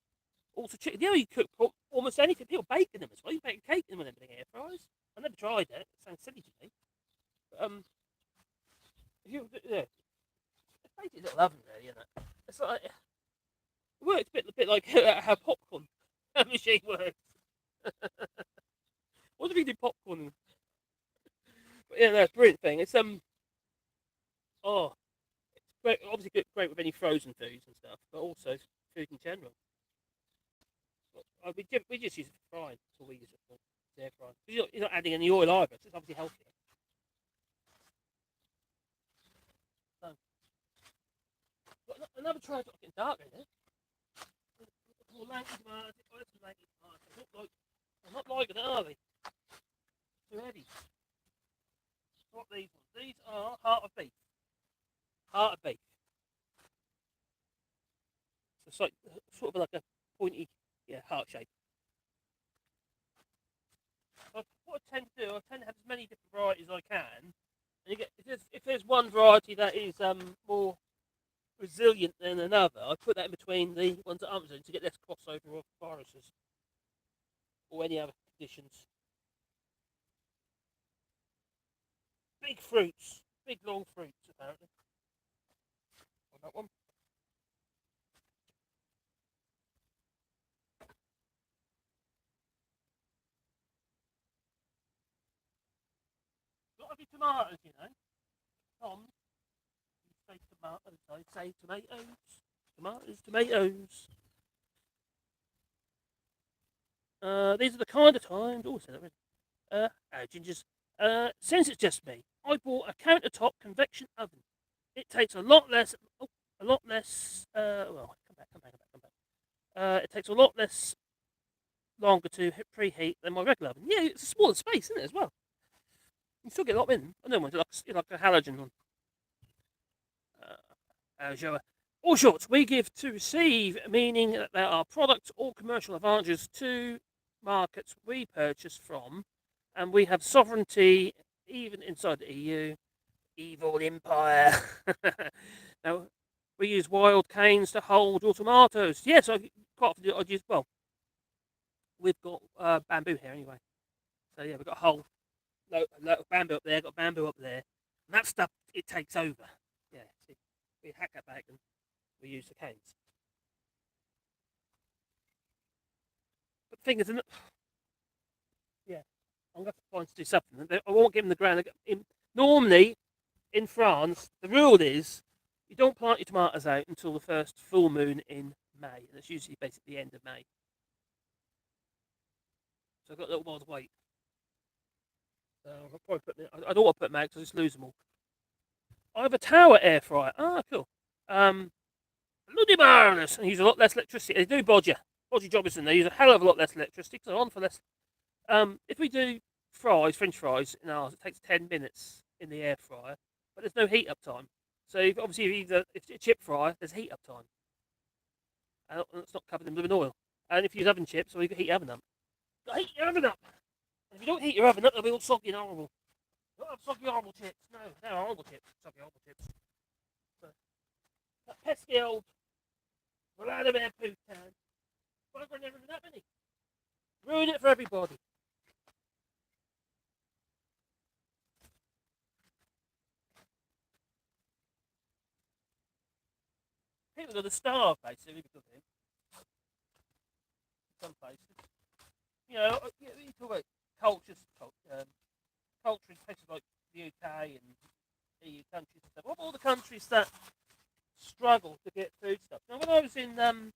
Also, chicken. You know, you cook almost anything. People bake in them as well. You bake a cake in them with air fryers. I never tried it. It sounds silly to me. But, yeah, it's basically a little oven, really, isn't it? It's like it works a bit like how popcorn machine works. What if you do popcorn? But yeah, that's a brilliant thing. It's it's great. Obviously, great with any frozen foods and stuff, but also food in general. We just use it for frying. That's all we use it for. Air frying. You're not adding any oil either, so it's obviously healthier. So, another try. It's getting dark in here. More lanky tomatoes. I'm not liking it, are they? Too heavy. What these ones? These are heart of beef. Heart of beef. So it's like sort of like a pointy, heart shape. So what I tend to do, I tend to have as many different varieties as I can. And you get if there's one variety that is more resilient than another, I put that in between the ones that aren't resilient to get less crossover of viruses or any other conditions. Big fruits, big long fruits apparently. On that one. Got to be tomatoes, you know. Tom, you say tomatoes, I say tomatoes. Tomatoes. These are the kind of times. Oh, say that really. Gingers. Since it's just me, I bought a countertop convection oven. It takes a lot less. A lot less. Well, come back. It takes a lot less longer to preheat than my regular oven. Yeah, it's a smaller space, isn't it, as well? You still get a lot in. I know one's like a halogen one. Allshorts, we give to receive, meaning that there are product or commercial advantages to markets we purchase from, and we have sovereignty even inside the EU. Evil empire. Now, we use wild canes to hold your tomatoes. Yes, quite often I use, well, we've got bamboo here anyway. So yeah, we've got a whole load of bamboo up there, got bamboo up there. And that stuff, it takes over. Yeah, see, we hack that back and we use the canes. But the thing is, yeah, I'm going to find to do something. I won't give them the ground. Normally, in France, the rule is you don't plant your tomatoes out until the first full moon in May. And it's usually basically the end of May. So I've got a little while to wait. So I'll probably I don't want to put them out because I just lose them all. I have a tower air fryer. Ah, cool. Bloody marvellous. And use a lot less electricity. They do bodger. Bodgy Jobison. They use a hell of a lot less electricity because they're on for less. If we do French fries in ours, it takes 10 minutes in the air fryer, but there's no heat up time. So obviously, if it's a chip fryer, there's heat up time. And it's not covered in living oil. And if you use oven chips, well, you can heat your oven up. Got to heat your oven up. And if you don't heat your oven up, they'll be all soggy and horrible. Don't have soggy horrible chips. No, they're horrible chips. Soggy horrible chips. So, that pesky old Vladimir Putin. Won't bring everything up, isn't he? Ruin it for everybody. People are going to starve, basically, because of him. In some places. You know, you talk about culture in places like the UK and EU countries and stuff. What all the countries that struggle to get food stuff? Now, when I was in the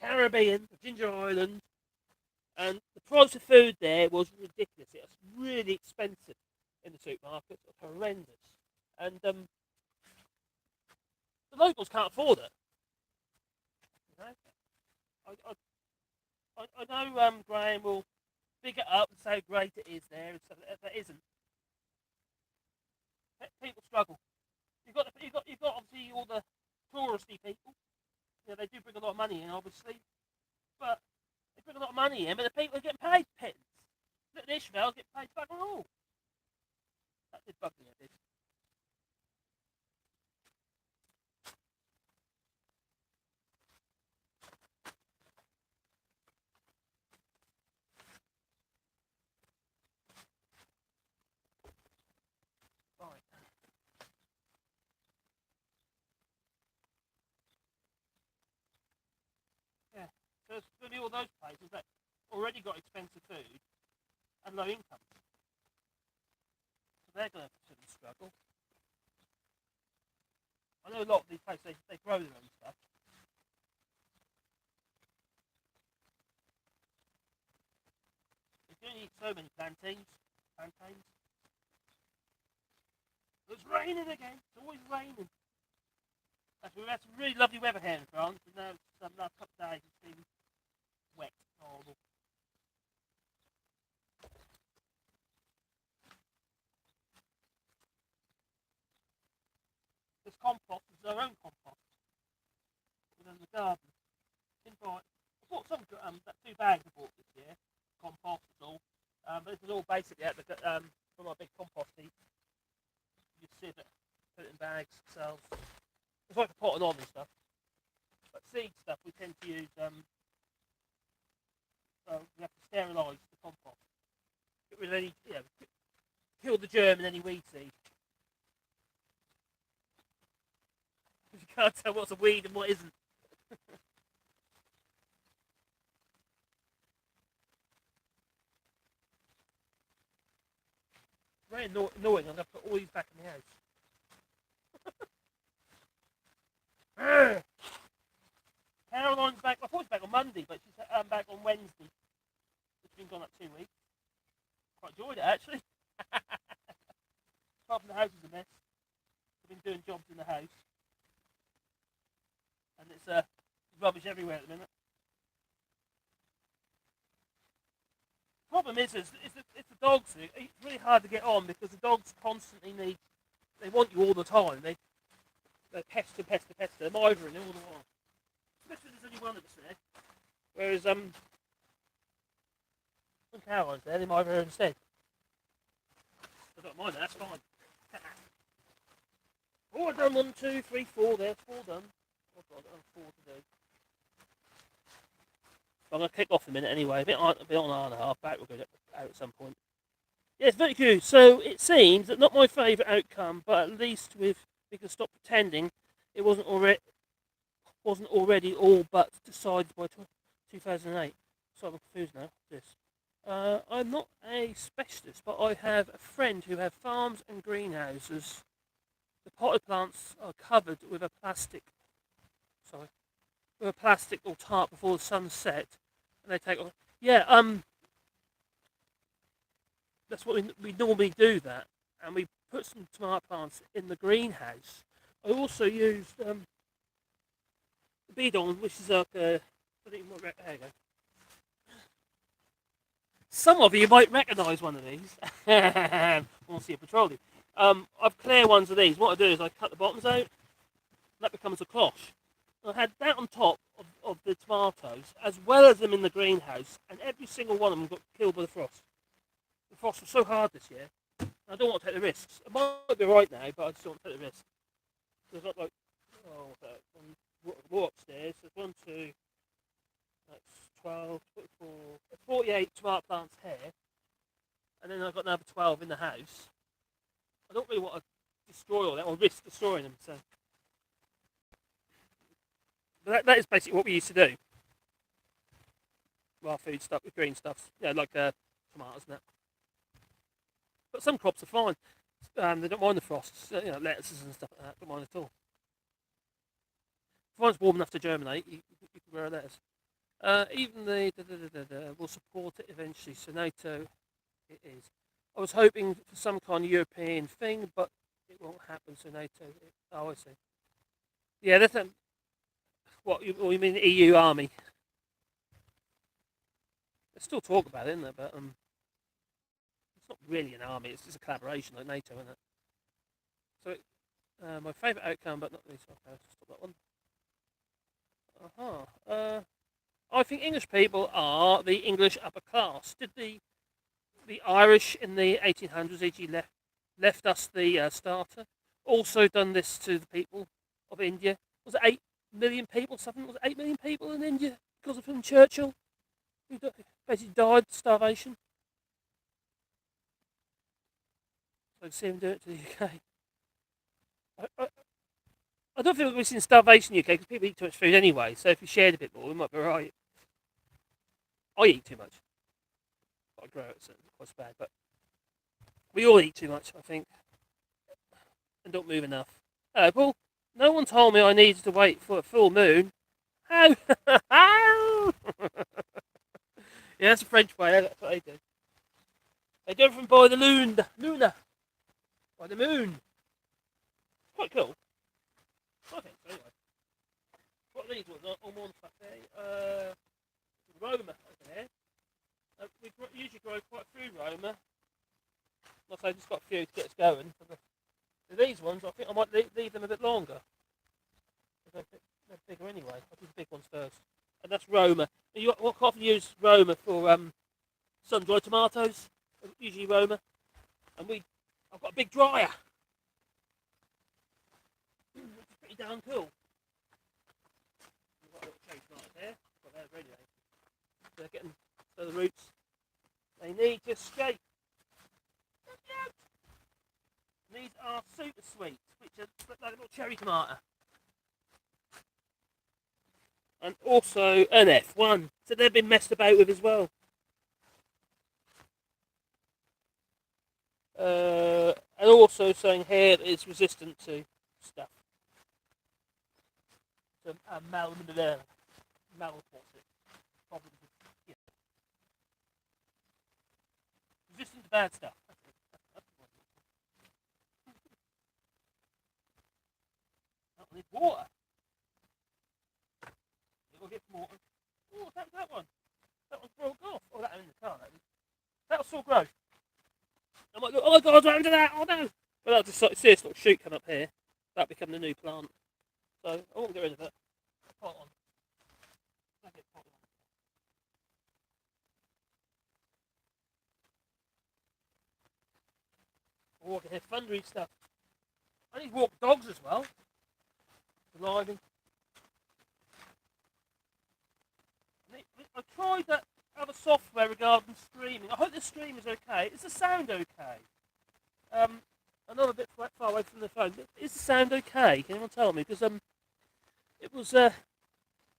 Caribbean, Ginger Island, and the price of food there was ridiculous. It was really expensive in the supermarkets. It was horrendous. And the locals can't afford it. You know? I know Graham will big it up and say how great it is there and stuff. That isn't. People struggle. You've got obviously all the touristy people. You know, they do bring a lot of money in, obviously, but they bring a lot of money in. But the people are getting paid pence. Look at Ishmael getting paid fucking all. That did bug me a bit. Right. Yeah. So it's going to be all those places that already got expensive food and low income. So they're going to sort of struggle. I know a lot of these places, they grow their own stuff. They can only eat so many plantains. It's raining again. It's always raining. We had some really lovely weather here in France, and now the last couple of days it's been wet, horrible. This compost is our own compost within the garden. I bought some that 2 bags I bought this year, compost and all. But this is all basically from our big compost heap. You sieve it, put it in bags, cells. It's like a potting on and stuff. But seed stuff we tend to use. We have to sterilise the compost. Get rid of any, kill the germ in any weed seed. You can't tell what's a weed and what isn't. Very annoying. I'm going to put all these back in the house. Caroline's back. I thought she was back on Monday, but she's back on Wednesday. It's been gone 2 weeks. Quite enjoyed it, actually. Apart from the house is a mess. I've been doing jobs in the house. And it's rubbish everywhere at the minute. Problem is it's the dogs. It's really hard to get on because the dogs constantly they want you all the time. They pester. They're mithering all the while. Especially if there's only one of us there. Whereas when Caroline's there, they mither her instead. I don't mind that. That's fine. Oh, I've done 1, 2, 3, 4 there. 4 done. Oh God, I've 4 to do. So I'm going to kick off in a minute anyway. A bit on an hour and a half. Back will go out at some point. Yeah, it's very curious. So it seems that not my favourite outcome, but at least we can stop pretending it wasn't already all but decided by 2008. So I'm confused now. This. I'm not a specialist, but I have a friend who have farms and greenhouses. The potted plants are covered with a plastic, or tarp before the sun set, and they take off. Yeah, that's what we normally do that, and we put some tomato plants in the greenhouse. I also used the bidon, which is like a. I think there you go. Some of you might recognise one of these. I want to see a petroleum. I've clear ones of these. What I do is I cut the bottoms out. That becomes a cloche. I had that on top of the tomatoes, as well as them in the greenhouse, and every single one of them got killed by the frost. The frost was so hard this year. I don't want to take the risks. It might be right now, but I just don't want to take the risk. There's not like, more upstairs. There's 1, 2, that's 12, 24, 48 tomato plants here, and then I've got another 12 in the house. I don't really want to destroy all that or risk destroying them. So, but that is basically what we used to do. Raw food stuff with green stuff, like tomatoes and that. But some crops are fine. They don't mind the frosts, lettuces and stuff like that. Don't mind at all. If it's warm enough to germinate, you can grow a lettuce. Even the will support it eventually. So NATO, it is. I was hoping for some kind of European thing, but it won't happen. So NATO. I see. Yeah, that's what you mean, the EU army? They still talk about it, isn't there? But it's not really an army. It's just a collaboration like NATO, isn't it? So my favourite outcome, but not least. Okay, stop that one. I think English people are the English upper class. Did the Irish in the 1800s, e.g., left us the starter? Also done this to the people of India. Was it 8 million people? Something was it 8 million people in India because of him, Churchill, who basically died of starvation. So I can see him do it to the UK. I don't think we've seen starvation in the UK because people eat too much food anyway. So if we shared a bit more, we might be right. I eat too much. I grow it, so it's quite bad. But we all eat too much, I think, and don't move enough. Paul, no one told me I needed to wait for a full moon. How? How? Yeah, that's a French way. That's what they do. They do it from by the Luna, by the moon. Quite cool. I think so, anyway. What are these ones? I'm on stuff there. Roma over there. We usually grow quite a few Roma. Like I say, I've just got a few to get us going. For these ones, I think I might leave them a bit longer. They're bigger anyway. I'll do the big ones first. And that's Roma. And you often use Roma for sun-dried tomatoes. Usually Roma. And I've got a big dryer. Which is pretty darn cool. We've got a little cherry tomatoes there. Got those ready. They're getting to the roots. They need to escape. These are super sweet, which are like a little cherry tomato. And also an F1. So they've been messed about with as well. And also saying here that it's resistant to stuff. So malnutrition. Problems. Yeah. Resistant to bad stuff. I need water. We'll get some water. Oh, that one. That one's broke off. Oh, that one in the car. That'll still grow. I might look, oh God, what happened to that? Oh no. But I'll just see this little shoot come up here. That'll become the new plant. So I won't get rid of it. Pot on. Oh, I can hear thundering stuff. I need to walk dogs as well. Driving. I tried that other software regarding streaming. I hope the stream is okay. Is the sound okay? I know I'm a bit far away from the phone. But is the sound okay? Can anyone tell me? Because it was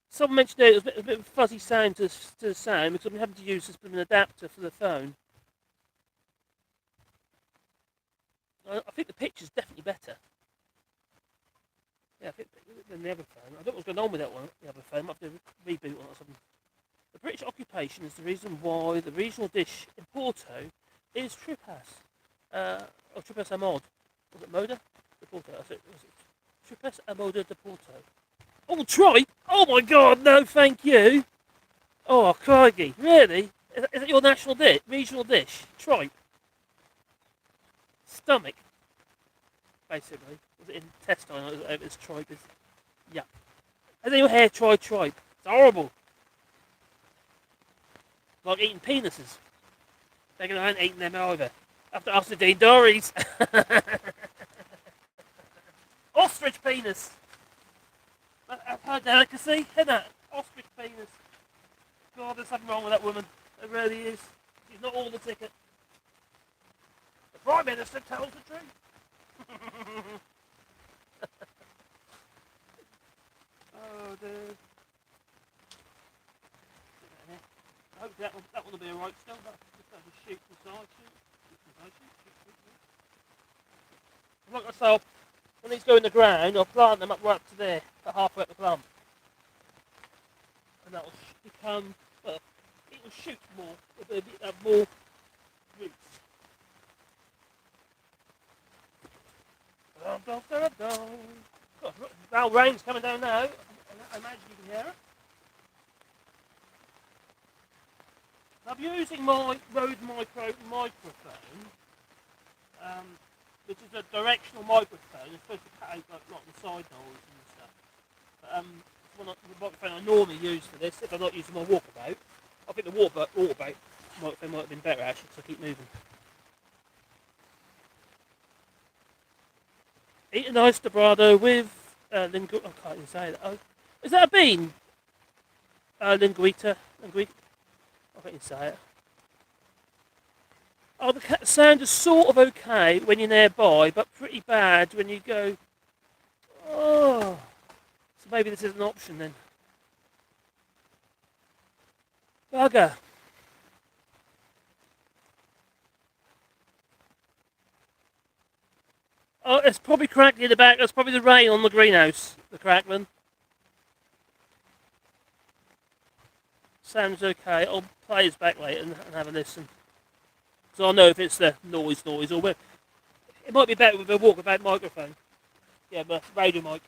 someone mentioned it was a bit of a fuzzy sound to the sound because I'm having to use this an adapter for the phone. I think the picture's definitely better. Yeah, I think than the other phone. I don't know what's going on with that one. The other phone. I might have to reboot one or something. The British occupation is the reason why the regional dish in Porto is tripas. Or tripas à mode. Was it Moda? De Porto. Was it tripas à moda de Porto? Oh, tripe! Oh my God, no, thank you. Oh, crikey, really? Is it your national dish, regional dish? Tripe? Stomach, basically. Was it intestine? It's tripe. Yeah. Has your hair tried tripe? It's horrible. Like eating penises. Taking around eating them either. After Dean Dories. Ostrich penis. That's her delicacy, isn't it? Ostrich penis. God, there's something wrong with that woman. There really is. She's not all the ticket. The Prime Minister tells the truth. Oh, dude. I hope that one will be alright still. Just shoot inside, Like I say, when these go in the ground, I'll plant them up right up to there, about halfway up the clump. And that will become, well, it will shoot more, it'll have more roots. God, now rain's coming down now. I imagine you can hear it. I'm using my Rode Micro microphone, which is a directional microphone. It's supposed to cut out like the side noise and stuff. But the microphone I normally use for this, if I'm not using my walkabout, I think the walkabout microphone might have been better actually, because I keep moving. Eat a nice dobrado with I can't even say that. Oh, is that a bean? Linguita. I can't even say it. Oh, the sound is sort of okay when you're nearby, but pretty bad when you go, oh. So maybe this is an option then. Bugger. Oh, it's probably crackly in the back. That's probably the rain on the greenhouse, the crackling. Sounds okay. I'll play this back later and have a listen. So I'll know if it's the noise or where. It might be better with a walkabout microphone. Yeah, but radio mic.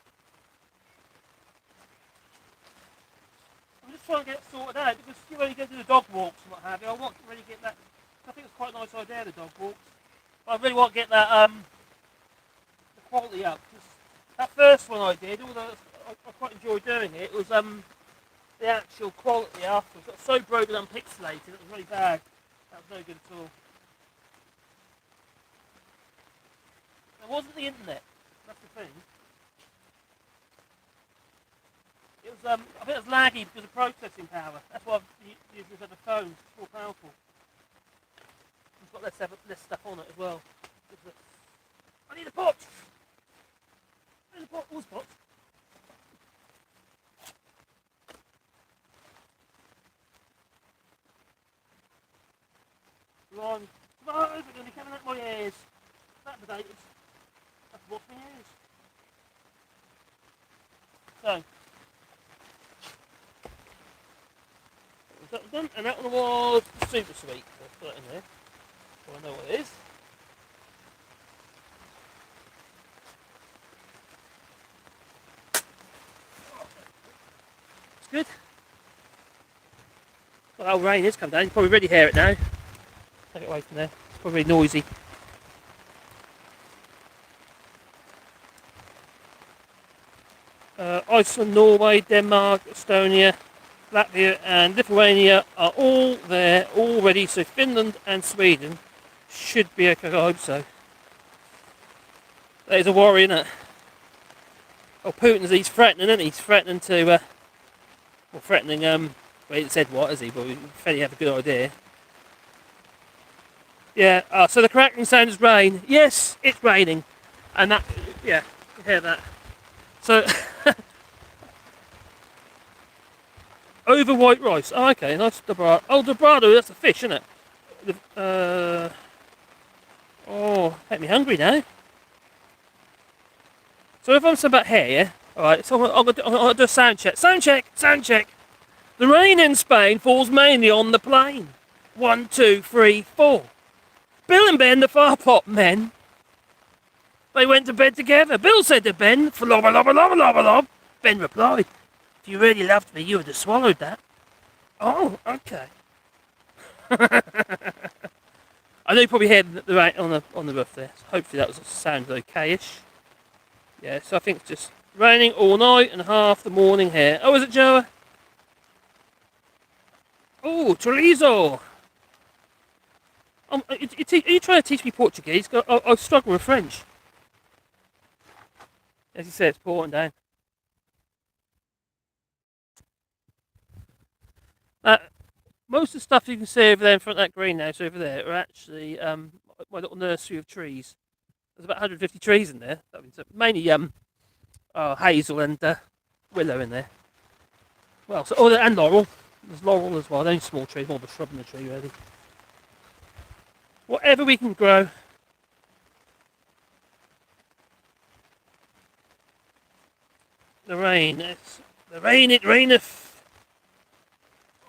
I'm just trying to get it sorted out because you only go to the dog walks and what have you. I want to really get that. I think it's quite a nice idea, the dog walks. But I really want to get that the quality up. That first one I did, although I quite enjoyed doing it, it was the actual quality after. It got so broken and pixelated, it was really bad. That was no good at all. It wasn't the internet. That's the thing. It was I think it was laggy because of processing power. That's why I've used this other phone. It's more powerful. It's got less stuff on it as well. I need a pot. I need a pot. What's pot? Come on, it's going to be coming out my ears. That potatoes. That's what my ears. So, that done, and that one was super sweet. I'll put it in there, so I know what it is. It's good. Well, that rain is coming down. You can probably really hear it now. Take it away from there. It's probably noisy. Iceland, Norway, Denmark, Estonia, Latvia and Lithuania are all there already, so Finland and Sweden should be okay. I hope so. That is a worry, isn't it? Oh, he's threatening, isn't he? He's threatening to, threatening Well, he hasn't said what, has he? But we fairly have a good idea. Yeah, so the crackling sound is rain. Yes, it's raining. And that, yeah, you hear that. So, over white rice. Oh, okay, nice Dorado. Oh, Dorado, that's a fish, isn't it? Oh, make me hungry now. So if I'm saying about hair, yeah? Alright, so I'm going to do a sound check. Sound check, sound check. The rain in Spain falls mainly on the plain. 1, 2, 3, 4. Bill and Ben, the far pop men, they went to bed together. Bill said to Ben, "Flobber, lobber, lobber, lobber, lob." Ben replied, "If you really loved me, you would have swallowed that." Oh, okay. I know you probably heard the rain on the roof there. So hopefully that was sound okay-ish. Yeah, so I think it's just raining all night and half the morning here. Oh, is it, Joe? Oh, chorizo. Are you trying to teach me Portuguese? I struggle with French. As you said, it's pouring down. Most of the stuff you can see over there in front of that greenhouse over there are actually my little nursery of trees. There's about 150 trees in there. Mainly hazel and willow in there. Well, so, and laurel. There's laurel as well. They're only small trees, more of a shrub than a tree, really. Whatever we can grow. The rain. The rain, it raineth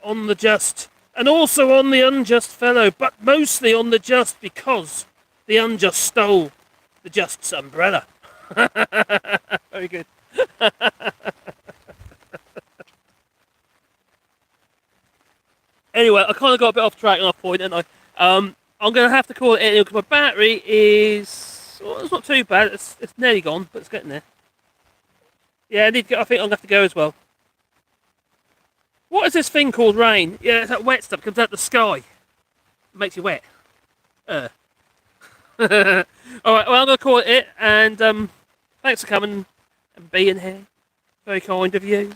on the just, and also on the unjust fellow, but mostly on the just, because the unjust stole the just's umbrella. Very good. Anyway, I kind of got a bit off track and off point, and I'm going to have to call it in because my battery is, well, it's not too bad. It's nearly gone, but it's getting there. Yeah, I think I'm going to have to go as well. What is this thing called rain? Yeah, it's that wet stuff that comes out the sky. It makes you wet. Alright, well, I'm going to call it, and thanks for coming and being here. Very kind of you.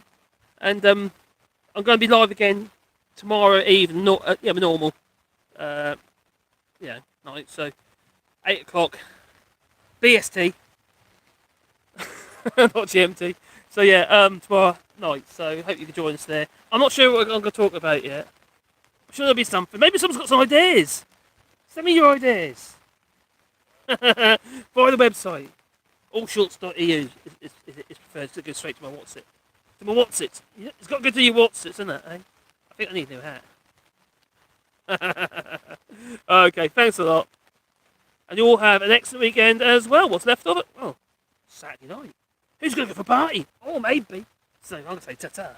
And I'm going to be live again tomorrow evening, not normal night, so 8 o'clock BST, not GMT. So yeah, tomorrow night. So hope you can join us there. I'm not sure what I'm going to talk about yet. I'm sure there'll be something. Maybe someone's got some ideas. Send me your ideas via the website. Allshorts.eu is preferred to go straight to my WhatsApp. To my WhatsApp. Yeah, it's got to go to your WhatsApp, isn't it? Eh? I think I need a new hat. Okay, thanks a lot. And you all have an excellent weekend as well. What's left of it? Well, Saturday night. Who's going to go for a party? Oh, maybe. So I'm going to say ta-ta.